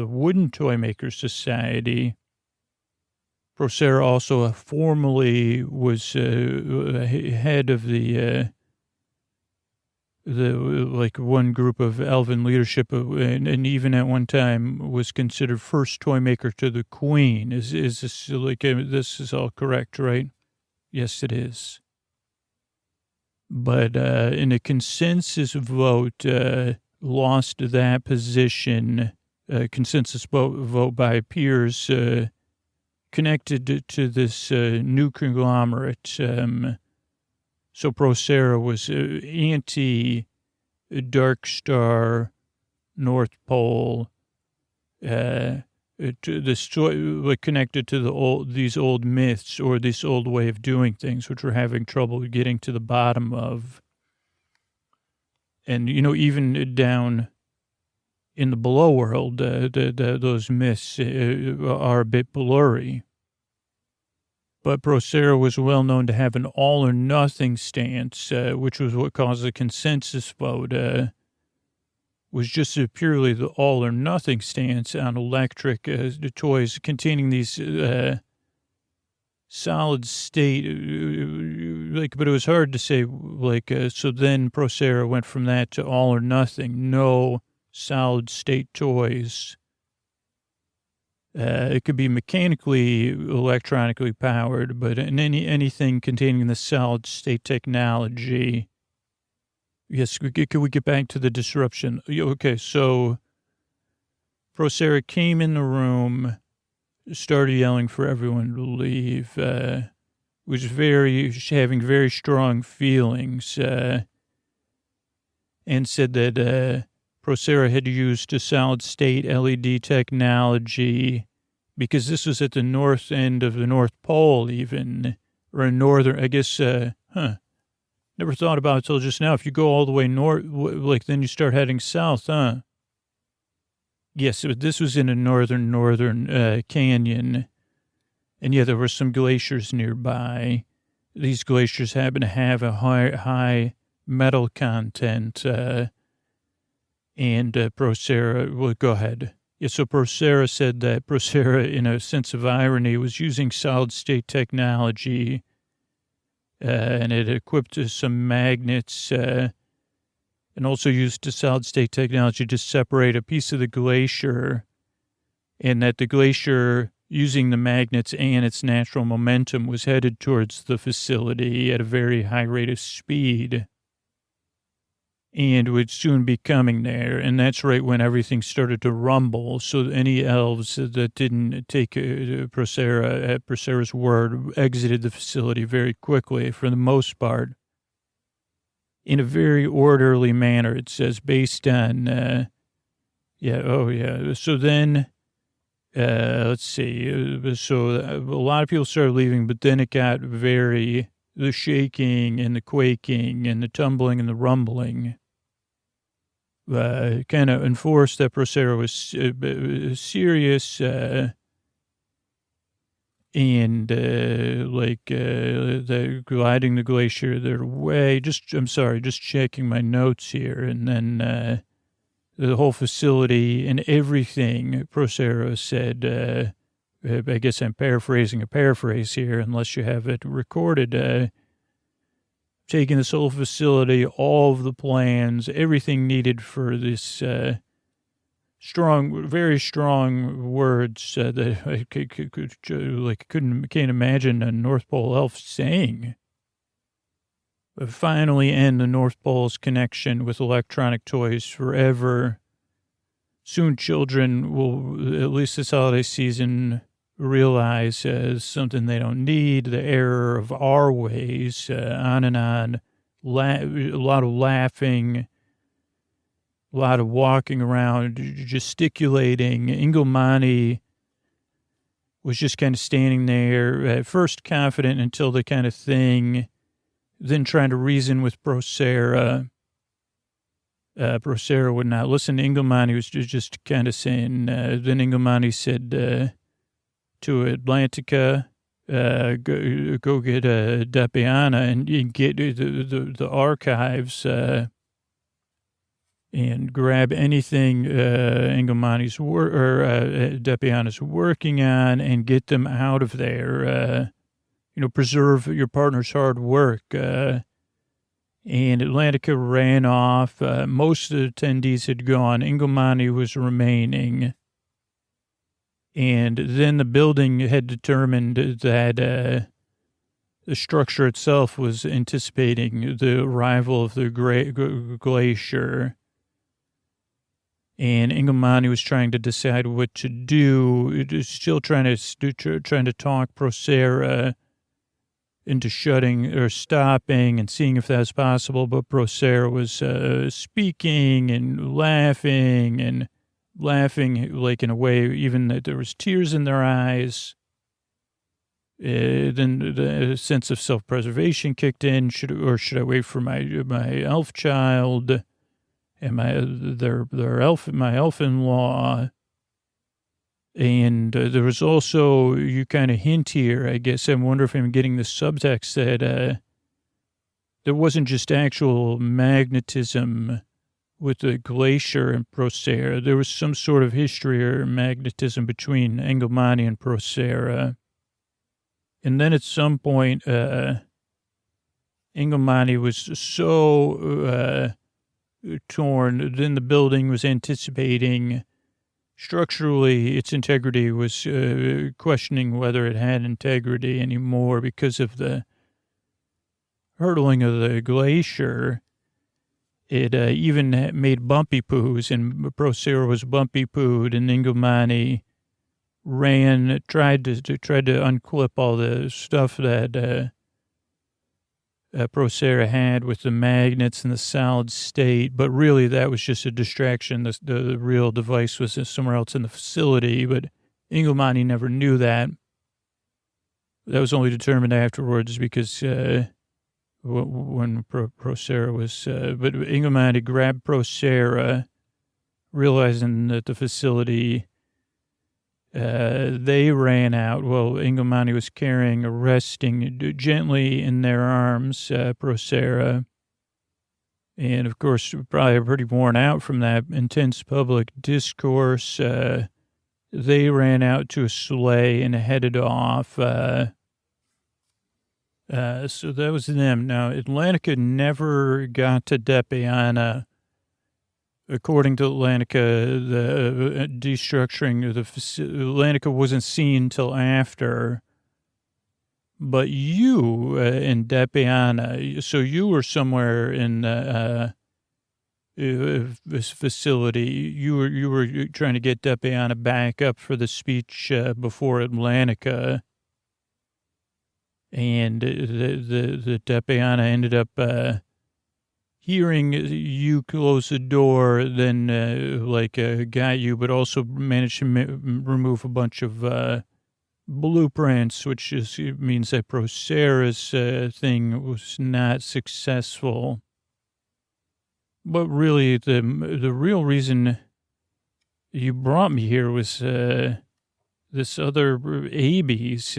Wooden Toy Maker Society. Procera also formerly was head of the one group of elven leadership, and even at one time was considered first toy maker to the Queen. Is this this is all correct, right? Yes, it is. But in a consensus vote, lost that position. Consensus vote by peers connected to this new conglomerate. So Procera was anti-Dark Star, North Pole, connected to these old myths or this old way of doing things, which we're having trouble getting to the bottom of. And, even down in the below world, those myths are a bit blurry. But Procera was well known to have an all or nothing stance, which was what caused the consensus vote, was just purely the all or nothing stance on electric toys containing these solid state, but it was hard to say, so then Procera went from that to all or nothing, no solid state toys. It could be mechanically, electronically powered, but in anything containing the solid state technology. Yes, can we get back to the disruption? Okay, so Procera came in the room, started yelling for everyone to leave, was having very strong feelings, and said that Procera had used a solid-state LED technology because this was at the north end of the North Pole even, or in northern, I guess, never thought about it till just now. If you go all the way north, then you start heading south, huh? Yes, this was in a northern canyon. And yeah, there were some glaciers nearby. These glaciers happen to have a high metal content, and Procera, well, go ahead. Yeah, so Procera said that Procera, in a sense of irony, was using solid-state technology, and it equipped some magnets, and also used the solid-state technology to separate a piece of the glacier, and that the glacier, using the magnets and its natural momentum, was headed towards the facility at a very high rate of speed, and would soon be coming there. And that's right when everything started to rumble. So any elves that didn't take Procera at Procera's word exited the facility very quickly, for the most part, in a very orderly manner. It says based on, So then, let's see. So a lot of people started leaving, but then it got the shaking and the quaking and the tumbling and the rumbling. kind of enforced that Procera was serious, and the gliding the glacier their way. Just checking my notes here, and then the whole facility and everything. Procera said, I guess I'm paraphrasing a paraphrase here, unless you have it recorded. Taking this whole facility, all of the plans, everything needed for this very strong words that I can't imagine a North Pole elf saying. But finally end the North Pole's connection with electronic toys forever. Soon children will, at least this holiday season, realize something they don't need, the error of our ways, on and on. A lot of laughing, a lot of walking around, gesticulating. Ingomani was just kind of standing there, at first confident until the kind of thing, then trying to reason with Procera. Procera would not listen. Ingomani was just kind of saying, then Ingomani said, to Atlantica, go get Depiana and get the archives and grab anything Ingomani's Depiana's working on and get them out of there. Preserve your partner's hard work. And Atlantica ran off. Most of the attendees had gone. Ingomani was remaining. And then the building had determined that the structure itself was anticipating the arrival of the glacier. And Ingomani was trying to decide what to do. Still trying to talk Procera into shutting or stopping and seeing if that was possible. But Procera was speaking and laughing like in a way, even that there was tears in their eyes. Then the sense of self-preservation kicked in. Should I wait for my elf child and my elf-in-law? And there was also, you kind of hint here, I guess, I wonder if I'm getting the subtext that there wasn't just actual magnetism with the glacier and Procera. There was some sort of history or magnetism between Ingomani and Procera. And then at some point, Ingomani was so torn. Then the building was anticipating structurally its integrity, was questioning whether it had integrity anymore because of the hurtling of the glacier. It even made bumpy poos, and Procera was bumpy pooed, and Ingomani tried to unclip all the stuff that Procera had with the magnets and the solid state, but really that was just a distraction. The real device was somewhere else in the facility, but Ingomani never knew that. That was only determined afterwards because when Procera was, but Ingomani grabbed Procera, realizing that the facility, they ran out. Well, Ingomani was resting gently in their arms, Procera. And of course, probably pretty worn out from that intense public discourse. They ran out to a sleigh and headed off. So that was them. Now, Atlantica never got to Depiana. According to Atlantica, the destructuring of the Atlantica wasn't seen till after. But you in Depiana, so you were somewhere in this facility. You were trying to get Depiana back up for the speech before Atlantica. And the Depiana ended up hearing you close the door, then got you, but also managed to remove a bunch of blueprints, which means that Procera's thing was not successful. But really, the real reason you brought me here was this other AB's.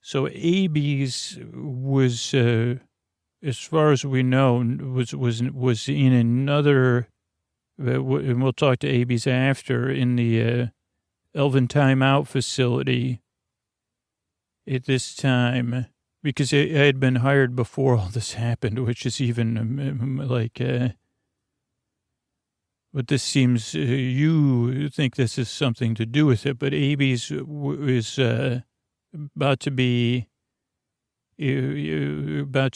So AB's was, as far as we know, was in another. And we'll talk to AB's after in the Elven Timeout facility at this time, because I had been hired before all this happened, which is even but this seems, you think this is something to do with it, but AB's is about to be what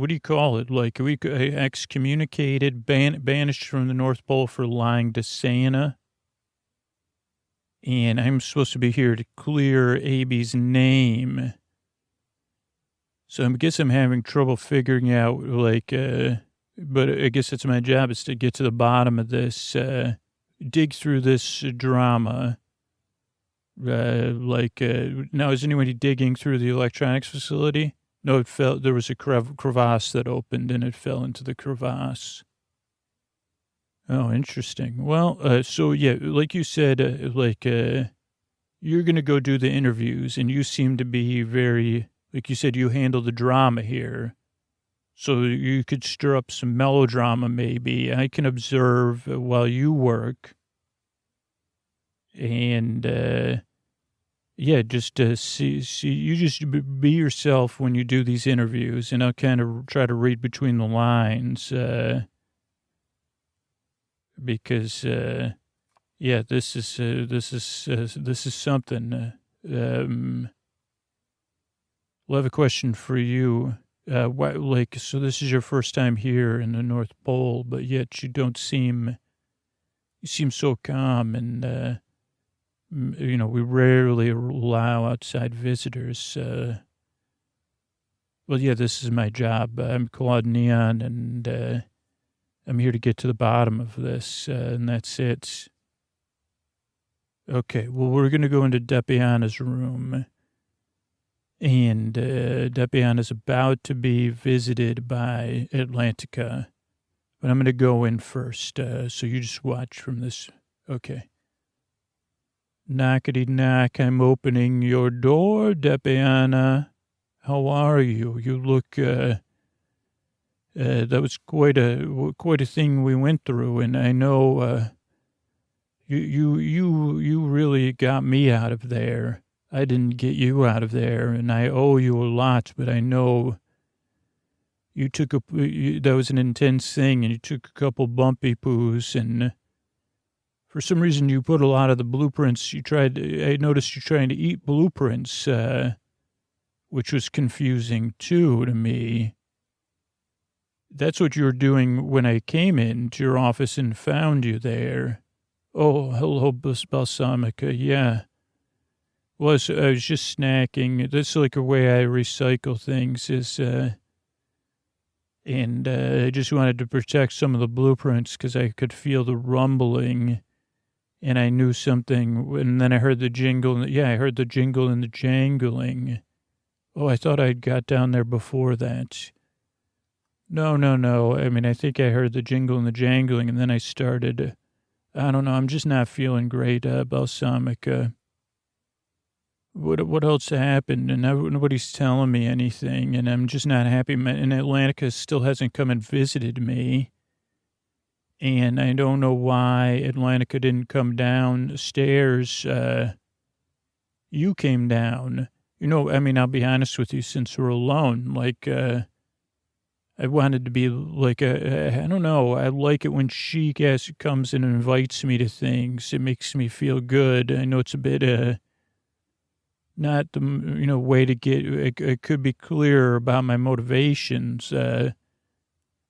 do you call it? Like, excommunicated, banished from the North Pole for lying to Santa. And I'm supposed to be here to clear AB's name. So I guess I'm having trouble figuring out, but I guess it's my job is to get to the bottom of this, dig through this drama. Now, is anybody digging through the electronics facility? No, there was a crevasse that opened and it fell into the crevasse. Oh, interesting. Well, so yeah, like you said, you're going to go do the interviews and you seem to be very, like you said, you handle the drama here. So you could stir up some melodrama maybe. I can observe while you work. And, yeah, just see, you just be yourself when you do these interviews, and I'll kind of try to read between the lines, because, yeah, this is something. We'll have a question for you. So this is your first time here in the North Pole, but yet you seem so calm and, we rarely allow outside visitors. Well, yeah, this is my job. I'm Claude Neon, and I'm here to get to the bottom of this, and that's it. Okay, well, we're going to go into Depiana's room, and Depiana's about to be visited by Atlantica, but I'm going to go in first, so you just watch from this. Okay. Knockety knock, I'm opening your door, Depiana. How are you? You look, that was quite a thing we went through, and I know, you really got me out of there. I didn't get you out of there, and I owe you a lot, but I know that was an intense thing, and you took a couple bumpy poos, and for some reason, you put a lot of the blueprints. I noticed you trying to eat blueprints, which was confusing too to me. That's what you were doing when I came into your office and found you there. Oh, hello, Balsamica. Yeah. I was just snacking. That's like a way I recycle things and I just wanted to protect some of the blueprints because I could feel the rumbling. And I knew something, and then I heard the jingle. Yeah, I heard the jingle and the jangling. Oh, I thought I'd got down there before that. No. I mean, I think I heard the jingle and the jangling, and then I started. I don't know. I'm just not feeling great, Balsamica. What else happened? And nobody's telling me anything, and I'm just not happy. And Atlantica still hasn't come and visited me. And I don't know why Atlantica didn't come downstairs. You came down. I mean, I'll be honest with you, since we're alone, I wanted to be I don't know. I like it when she comes and invites me to things. It makes me feel good. I know it's a bit, not the, way to get, it could be clearer about my motivations,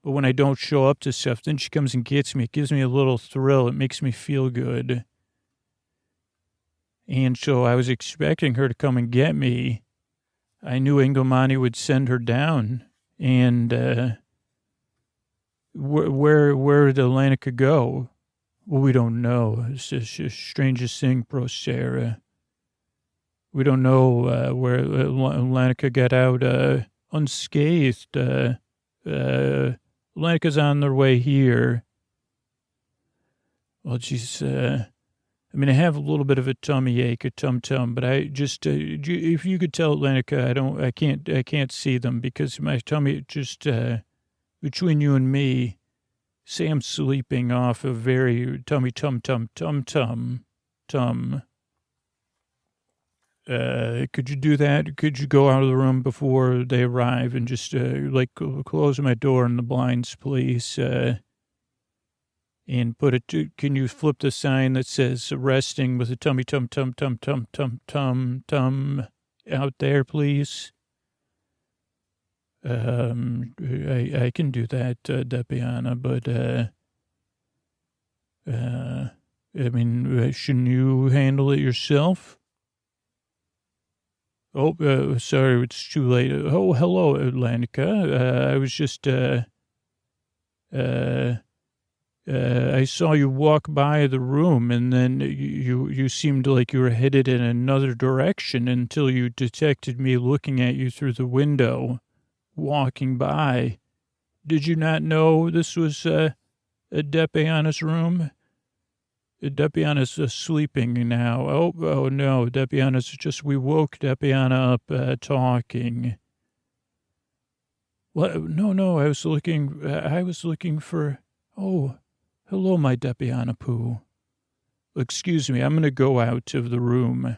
but when I don't show up to stuff, then she comes and gets me. It gives me a little thrill. It makes me feel good. And so I was expecting her to come and get me. I knew Engelmani would send her down. And where did Atlantica go? Well, we don't know. It's the strangest thing, Prosera. We don't know where Atlantica got out unscathed. Atlantica's on their way here. Well, geez, I mean, I have a little bit of a tummy ache, a tum-tum, but I just, if you could tell Atlantica, I can't see them because my tummy just, between you and me, say I'm sleeping off a very tummy tum-tum. Could you do that? Could you go out of the room before they arrive and just, close my door and the blinds, please? And can you flip the sign that says resting with a tummy tum out there, please? I can do that, Depiana, but, I mean, shouldn't you handle it yourself? Oh, sorry, it's too late. Oh, hello, Atlantica. I was just, I saw you walk by the room, and then you seemed like you were headed in another direction until you detected me looking at you through the window, walking by. Did you not know this was Depiana's room? Depiana's sleeping now. Oh no, Depiana's just, we woke Depiana up talking. What? No, I was looking for, oh, hello, my Depiana Poo. Excuse me, I'm going to go out of the room.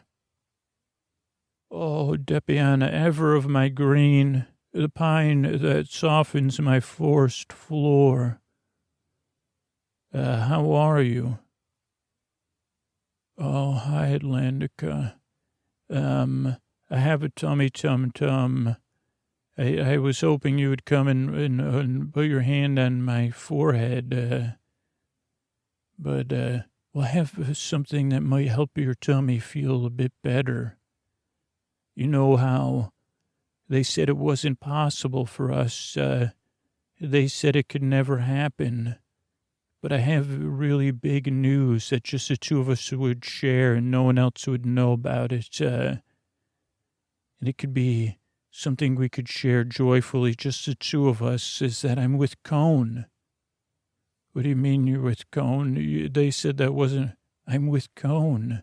Oh, Depiana, ever of my green, the pine that softens my forest floor. How are you? Oh, hi, Atlantica. I have a tummy tum-tum. I was hoping you would come and put your hand on my forehead, but we'll have something that might help your tummy feel a bit better. You know how they said it wasn't possible for us. They said it could never happen. But I have really big news that just the two of us would share and no one else would know about it. And it could be something we could share joyfully, just the two of us, is that I'm with Cone. What do you mean you're with Cone? They said that wasn't, I'm with Cone.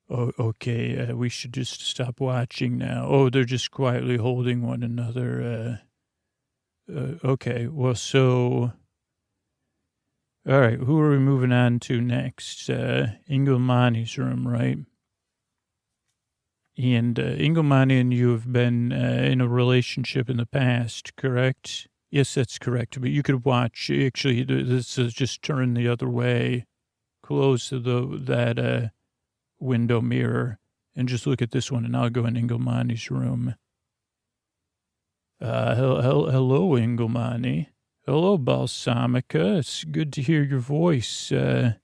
Oh, okay, we should just stop watching now. Oh, they're just quietly holding one another. Okay, well, so... All right, who are we moving on to next? Ingolmani's room, right? And Ingolmani and you have been in a relationship in the past, correct? Yes, that's correct. But you could watch. Actually, this is just turn the other way, close to that window mirror, and just look at this one. And I'll go in Ingolmani's room. Hello, Ingolmani. Hello, Balsamica. It's good to hear your voice. That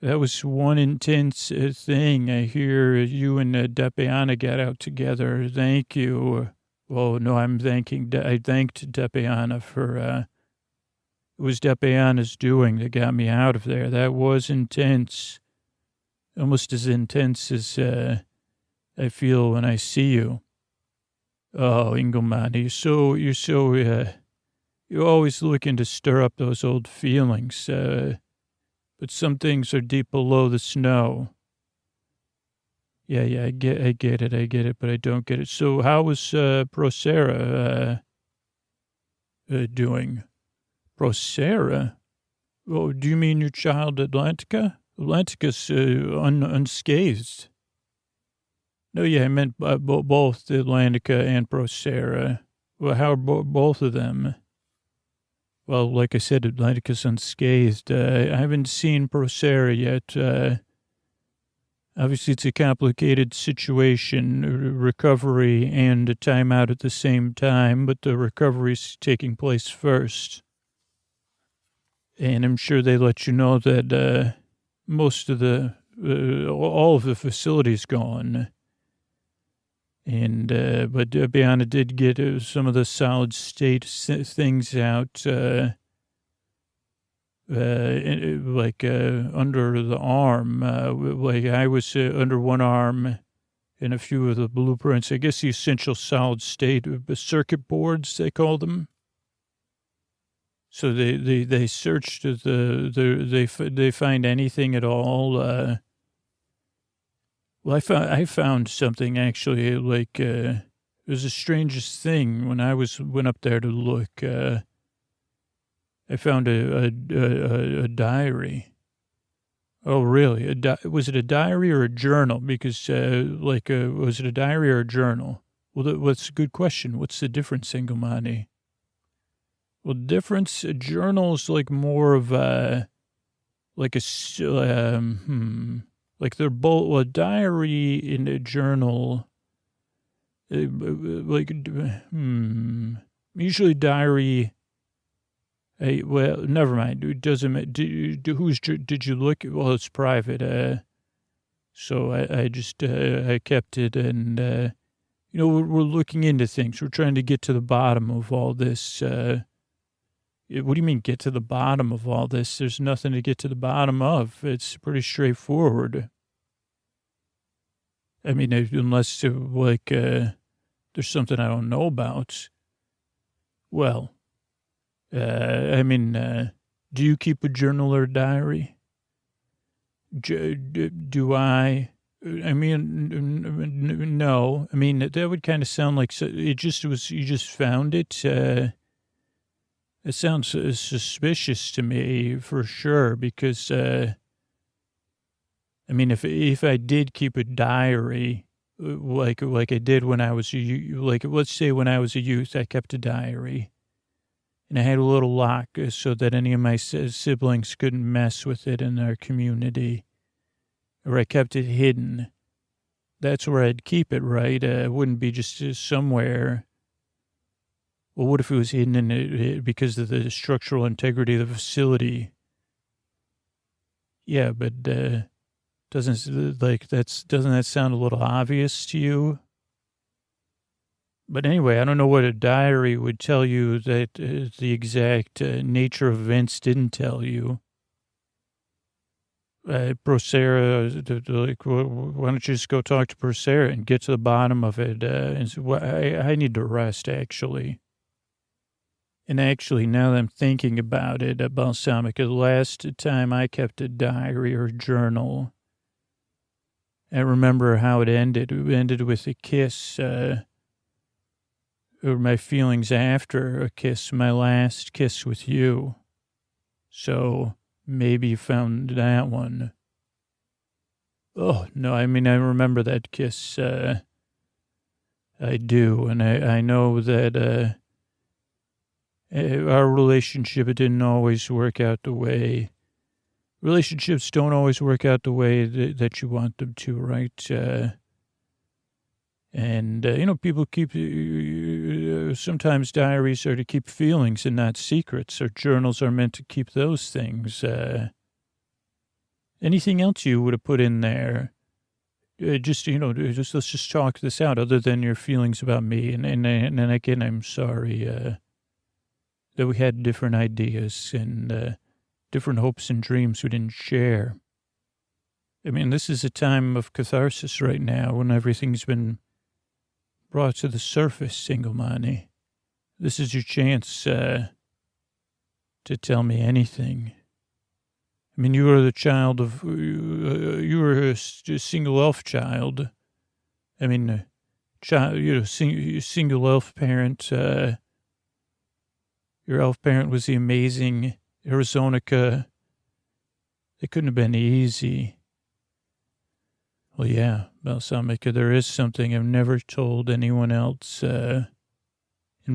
was one intense thing. I hear you and Depiana got out together. Thank you. Well, no, I thanked Depiana for, it was Depiana's doing that got me out of there. That was intense. Almost as intense as I feel when I see you. Oh, Ingolmani, you're so, you're always looking to stir up those old feelings, but some things are deep below the snow. Yeah, I get it, but I don't get it. So how was Procera doing? Procera? Oh, do you mean your child Atlantica? Atlantica's unscathed. No, yeah, I meant both Atlantica and Procera. Well, how are both of them? Well, like I said, Atlantica's unscathed. I haven't seen Procera yet. Obviously, it's a complicated situation, recovery and a timeout at the same time, but the recovery's taking place first. And I'm sure they let you know that most of all of the facility's gone. And, but Biana did get some of the solid state things out, under the arm. Like I was under one arm and a few of the blueprints. I guess the essential solid state circuit boards, they call them. So they searched they find anything at all. Well, I found something actually, like, it was the strangest thing when I went up there to look. I found a diary. Oh, really? Was it a diary or a journal? Because, was it a diary or a journal? Well, that's a good question. What's the difference, Ingomani? Well, difference, a journal is like more of like like they're both, well, a diary and a journal, usually diary. Hey, well, never mind. It doesn't. Did you look? Well, it's private. So I just I kept it, and we're looking into things. We're trying to get to the bottom of all this. What do you mean get to the bottom of all this? There's nothing to get to the bottom of. It's pretty straightforward. I mean, unless there's something I don't know about. Well. Do you keep a journal or a diary? Do I? I mean, no. I mean, that would kind of sound like it just was, you just found it. It sounds suspicious to me for sure, because, I mean, if I did keep a diary, like I did when I was, let's say when I was a youth, I kept a diary. And I had a little lock so that any of my siblings couldn't mess with it in our community. Or I kept it hidden. That's where I'd keep it, right? It wouldn't be just somewhere. Well, what if it was hidden in it because of the structural integrity of the facility? Yeah, but doesn't that sound a little obvious to you? But anyway, I don't know what a diary would tell you that the exact nature of events didn't tell you. Procera, why don't you just go talk to Procera and get to the bottom of it? I need to rest, actually. And actually, now that I'm thinking about it, Balsamic, the last time I kept a diary or journal, I remember how it ended. It ended with a kiss, or my feelings after a kiss, my last kiss with you. So maybe you found that one. Oh, no, I mean, I remember that kiss. I do. And I know that our relationship, it didn't always work out the way. Relationships don't always work out the way that you want them to, right? And, people keep, sometimes diaries are to keep feelings and not secrets, or journals are meant to keep those things. Anything else you would have put in there? Let's just talk this out, other than your feelings about me. And again, I'm sorry that we had different ideas and different hopes and dreams we didn't share. I mean, this is a time of catharsis right now when everything's been brought to the surface, Singlemani. This is your chance to tell me anything. I mean, you were the child of, you were a single elf child. I mean, single elf parent. Your elf parent was the amazing Arizonica. It couldn't have been easy. Well, yeah, Balsamica, there is something I've never told anyone else. And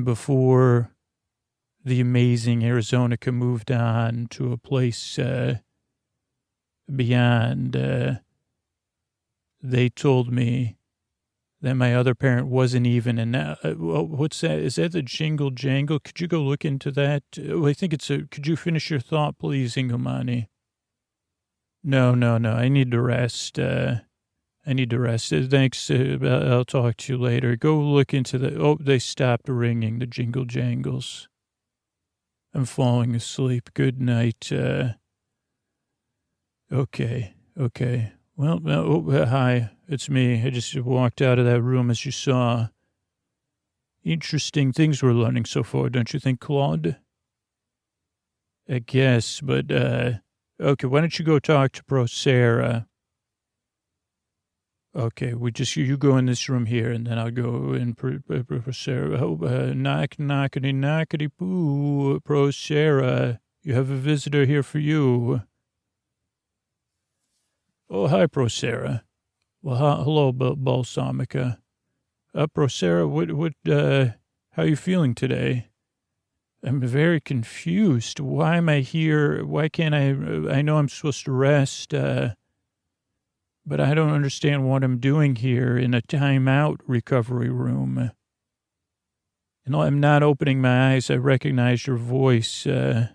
before the amazing Arizonica moved on to a place beyond, they told me that my other parent wasn't even, and now, what's that? Is that the jingle jangle? Could you go look into that? I think could you finish your thought, please, Ingomani? No, I need to rest. Thanks. I'll talk to you later. Go look into they stopped ringing, the jingle jangles. I'm falling asleep. Good night. Okay. Well, hi, it's me. I just walked out of that room, as you saw. Interesting things we're learning so far, don't you think, Claude? I guess, but, okay, why don't you go talk to Sarah? Okay, you go in this room here, and then I'll go in Sarah. Oh, knockety poo, Sarah. You have a visitor here for you. Oh, hi, Sarah. Well, hello, Balsamica. Sarah, how are you feeling today? I'm very confused. Why am I here? Why can't I know I'm supposed to rest, but I don't understand what I'm doing here in a timeout recovery room. I'm not opening my eyes. I recognize your voice. I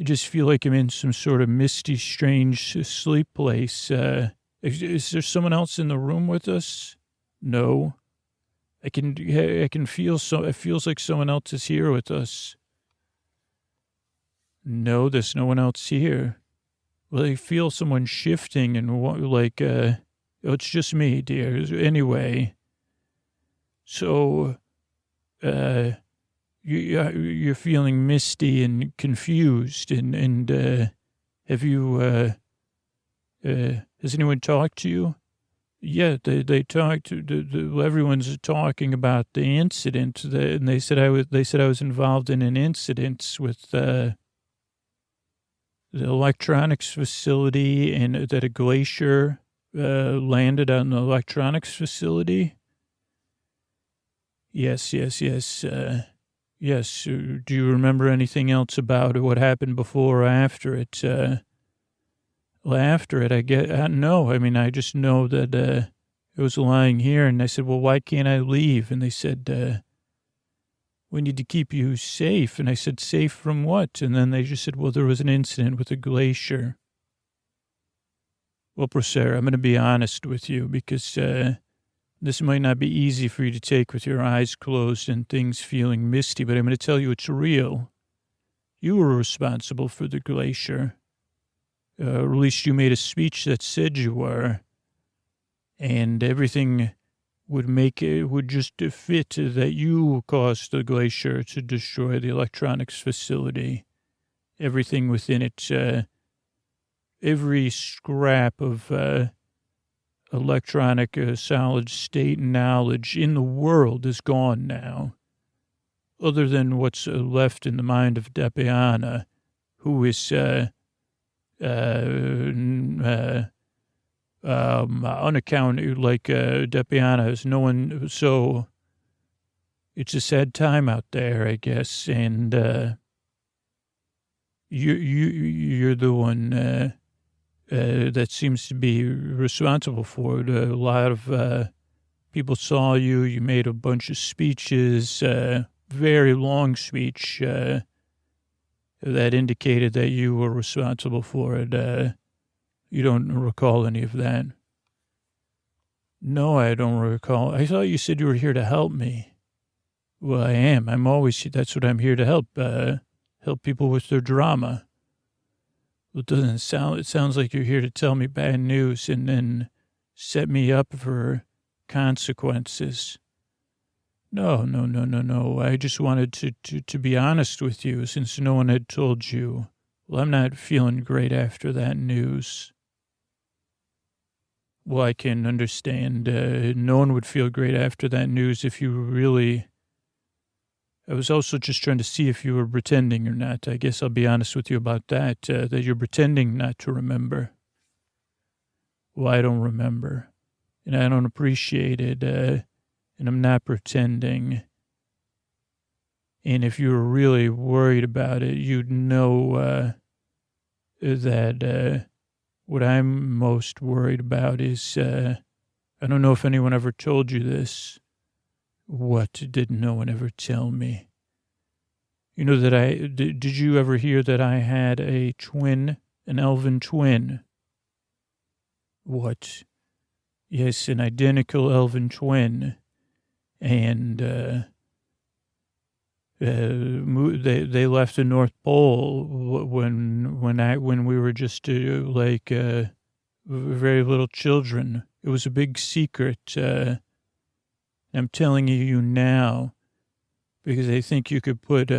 just feel like I'm in some sort of misty, strange sleep place. Is there someone else in the room with us? No. I can feel it feels like someone else is here with us. No, there's no one else here. Well, I feel someone shifting and it's just me, dear. Anyway, so, you're feeling misty and confused and have you, has anyone talked to you? Yeah, they talked to everyone's talking about the incident, and they said I was involved in an incident with the electronics facility, and that a glacier landed on the electronics facility. Yes. Yes. Do you remember anything else about what happened before or after it? Well, after it, no. I mean, I just know that it was lying here, and I said, well, why can't I leave? And they said, we need to keep you safe. And I said, safe from what? And then they just said, well, there was an incident with a glacier. Well, Sarah, I'm going to be honest with you, because this might not be easy for you to take with your eyes closed and things feeling misty, but I'm going to tell you it's real. You were responsible for the glacier. Or at least you made a speech that said you were. And everything would just fit that you caused the glacier to destroy the electronics facility. Everything within it, every scrap of electronic solid state knowledge in the world is gone now, other than what's left in the mind of Depiana, who is unaccounted, like Depiana is no one. So it's a sad time out there, I guess. And you're the one that seems to be responsible for it. A lot of people saw you. You made a bunch of speeches, very long speech that indicated that you were responsible for it. You don't recall any of that? No, I don't recall. I thought you said you were here to help me. Well, I am. That's what I'm here to help. Help people with their drama. It sounds like you're here to tell me bad news and then set me up for consequences. No. I just wanted to be honest with you, since no one had told you. Well, I'm not feeling great after that news. Well, I can understand. No one would feel great after that news if you really... I was also just trying to see if you were pretending or not. I guess I'll be honest with you about that, that you're pretending not to remember. Well, I don't remember, and I don't appreciate it, and I'm not pretending. And if you were really worried about it, you'd know that what I'm most worried about is, I don't know if anyone ever told you this. What did no one ever tell me? You know that did you ever hear that I had a twin, an elven twin? What? Yes, an identical elven twin. And they left the North Pole when we were just very little children. It was a big secret. I'm telling you now because I think you could put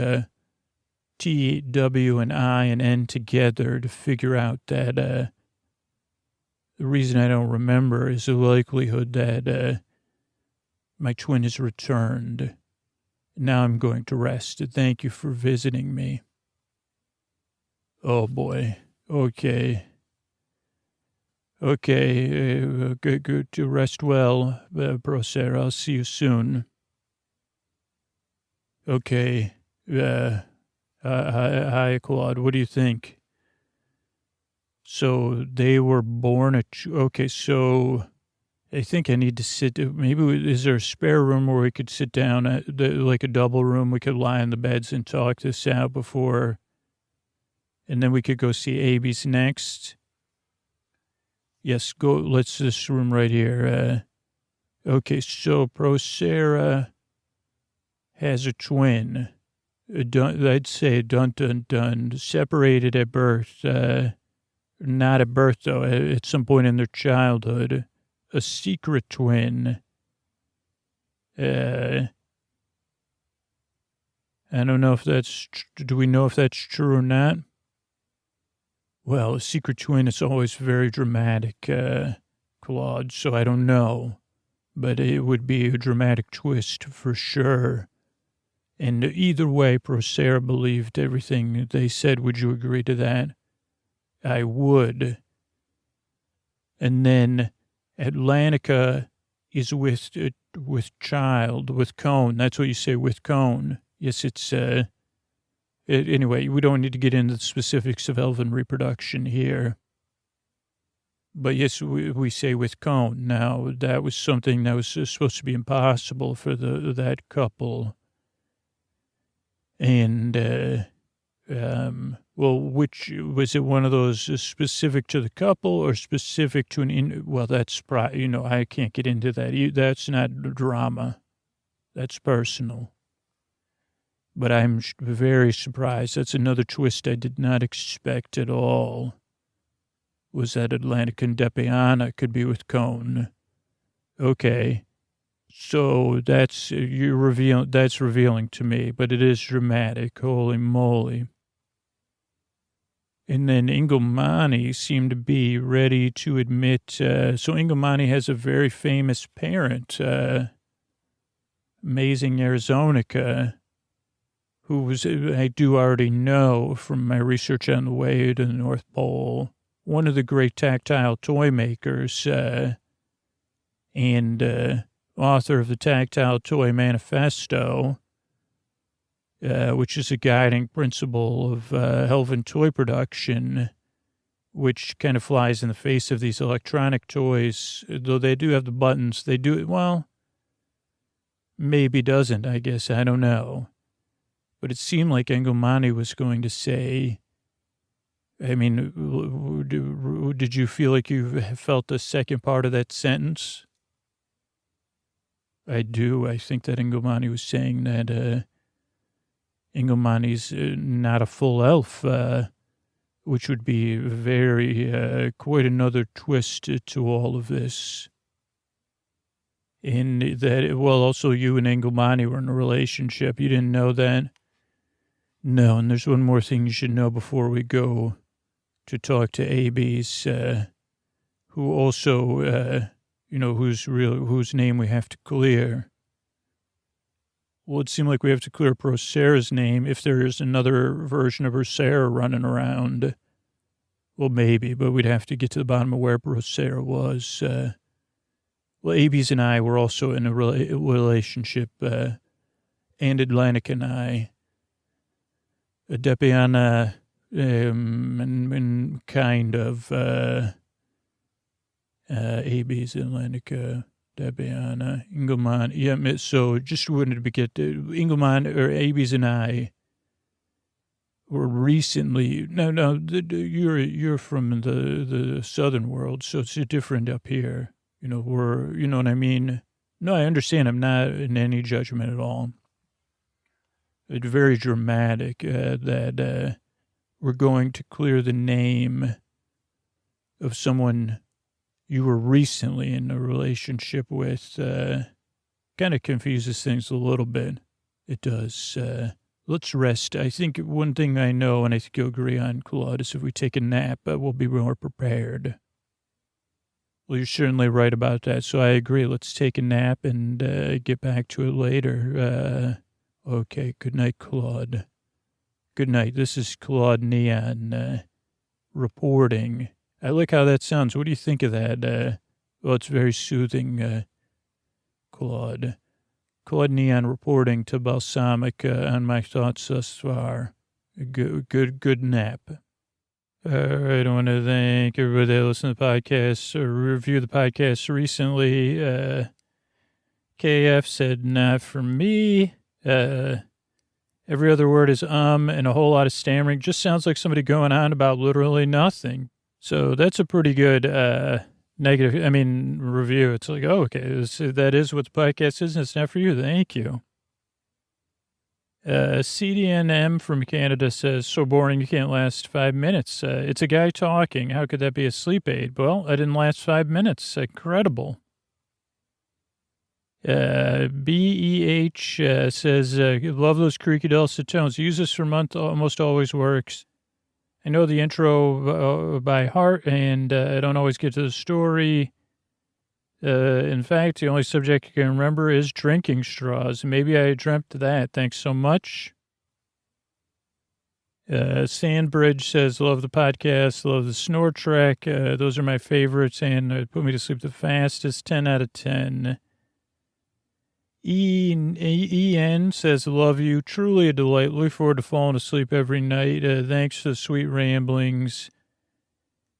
T, W, and I and N together to figure out that the reason I don't remember is the likelihood that my twin has returned. Now I'm going to rest. Thank you for visiting me. Oh, boy. Okay. Okay. Good to rest well, Brosser. I'll see you soon. Okay. Hi, Claude. What do you think? So they were born okay, so I think I need to sit. Maybe is there a spare room where we could sit down, like a double room? We could lie on the beds and talk this out before, and then we could go see Abby's next. Yes, go. Let's this room right here. Okay, so Sarah has a twin. I'd say dun dun dun. Separated at birth. Not at birth though. At some point in their childhood. A secret twin. I don't know if that's, do we know if that's true or not? Well, a secret twin is always very dramatic, Claude, so I don't know. But it would be a dramatic twist for sure. And either way, Sarah believed everything they said. Would you agree to that? I would. And then Atlantica is with child, with Cone. That's what you say, with Cone. Yes, it's, anyway, we don't need to get into the specifics of elven reproduction here. But yes, we say with Cone. Now, that was something that was supposed to be impossible for that couple. And, well, which, was it one of those specific to the couple or specific to well, that's, I can't get into that. That's not drama. That's personal. But I'm very surprised. That's another twist I did not expect at all. Was that Atlantic and Depiana could be with Cone. Okay. So that's, that's revealing to me, but it is dramatic. Holy moly. And then Ingolmani seemed to be ready to admit, so Ingolmani has a very famous parent, Amazing Arizonica, who was, I do already know from my research on the way to the North Pole, one of the great tactile toy makers, and author of the Tactile Toy Manifesto, which is a guiding principle of elven toy production, which kind of flies in the face of these electronic toys. Though they do have the buttons, they do it, well, maybe doesn't, I guess. I don't know. But it seemed like Engomani was going to say, I mean, did you feel like you felt the second part of that sentence? I do. I think that Ingomani was saying that Ingomani's not a full elf, which would be very, quite another twist to all of this. And that, well, also you and Ingomani were in a relationship. You didn't know that? No, and there's one more thing you should know before we go to talk to AB's, who also, whose name we have to clear. Well, it seemed like we have to clear Sarah's name if there is another version of her Sarah running around. Well, maybe, but we'd have to get to the bottom of where Sarah was. Well, AB's and I were also in a relationship, and Atlantic and I. Depiana, and kind of, AB's Atlantica, Depiana, Engelman. Yeah, so just wanted to get Engelman or AB's and I were recently, you're from the southern world, so it's different up here. You know what I mean? No, I understand. I'm not in any judgment at all. It's very dramatic that we're going to clear the name of someone you were recently in a relationship with, kind of confuses things a little bit. It does. Let's rest. I think one thing I know, and I think you'll agree on, Claude, is if we take a nap, we'll be more prepared. Well, you're certainly right about that, so I agree. Let's take a nap and get back to it later. Okay, good night, Claude. Good night. This is Claude Neon reporting. I like how that sounds. What do you think of that? Well, it's very soothing, Claude. Claude Neon reporting to Balsamic on my thoughts thus far. Good nap. All right, I want to thank everybody that listened to the podcast or reviewed the podcast recently. KF said, not for me. Every other word is and a whole lot of stammering. Just sounds like somebody going on about literally nothing. So that's a pretty good review. It's like, oh, okay, that is what the podcast is, and it's not for you. Thank you. CDNM from Canada says, so boring you can't last 5 minutes. It's a guy talking. How could that be a sleep aid? Well, I didn't last 5 minutes. Incredible. BEH says, love those creaky dulcet tones. Use this for a month. Almost always works. I know the intro by heart, and I don't always get to the story. In fact, the only subject I can remember is drinking straws. Maybe I dreamt that. Thanks so much. Sandbridge says, love the podcast, love the snore track. Those are my favorites, and put me to sleep the fastest, 10 out of 10. EN says, love you. Truly a delight. Look forward to falling asleep every night. Thanks for the sweet ramblings.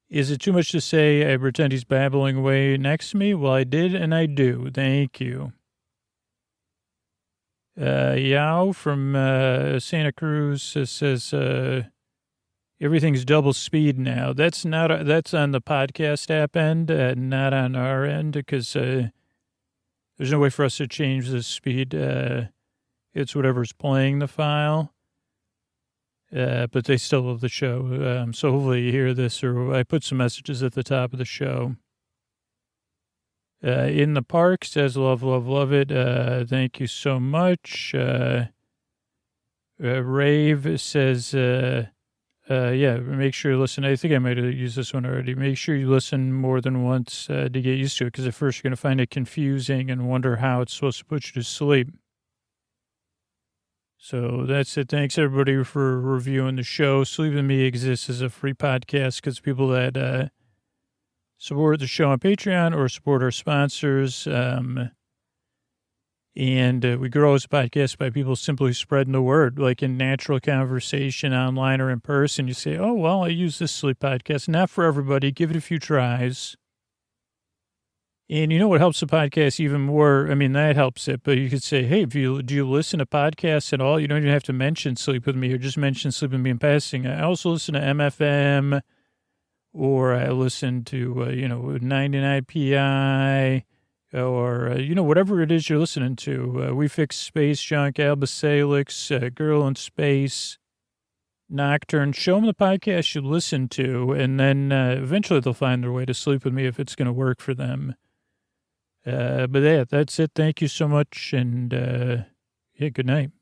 Is it too much to say I pretend he's babbling away next to me? Well, I did, and I do. Thank you. Yao from Santa Cruz says, everything's double speed now. That's on the podcast app end, not on our end, because there's no way for us to change the speed. It's whatever's playing the file. But they still love the show. So hopefully you hear this, or I put some messages at the top of the show. In the park says, love, love, love it. Thank you so much. Rave says, make sure you listen. I think I might have used this one already. Make sure you listen more than once to get used to it, because at first you're going to find it confusing and wonder how it's supposed to put you to sleep. So that's it. Thanks, everybody, for reviewing the show. Sleep With Me exists as a free podcast because people that support the show on Patreon or support our sponsors. And we grow as a podcast by people simply spreading the word, like in natural conversation online or in person. You say, oh, well, I use this sleep podcast. Not for everybody. Give it a few tries. And you know what helps the podcast even more? I mean, that helps it, but you could say, hey, do you listen to podcasts at all? You don't even have to mention Sleep With Me or just mention Sleep With Me in passing. I also listen to MFM, or I listen to, 99PI, or, whatever it is you're listening to. We Fix Space Junk, Alba Salix, Girl in Space, Nocturne. Show them the podcast you listen to, and then eventually they'll find their way to Sleep With Me if it's going to work for them. But yeah, that's it. Thank you so much, and good night.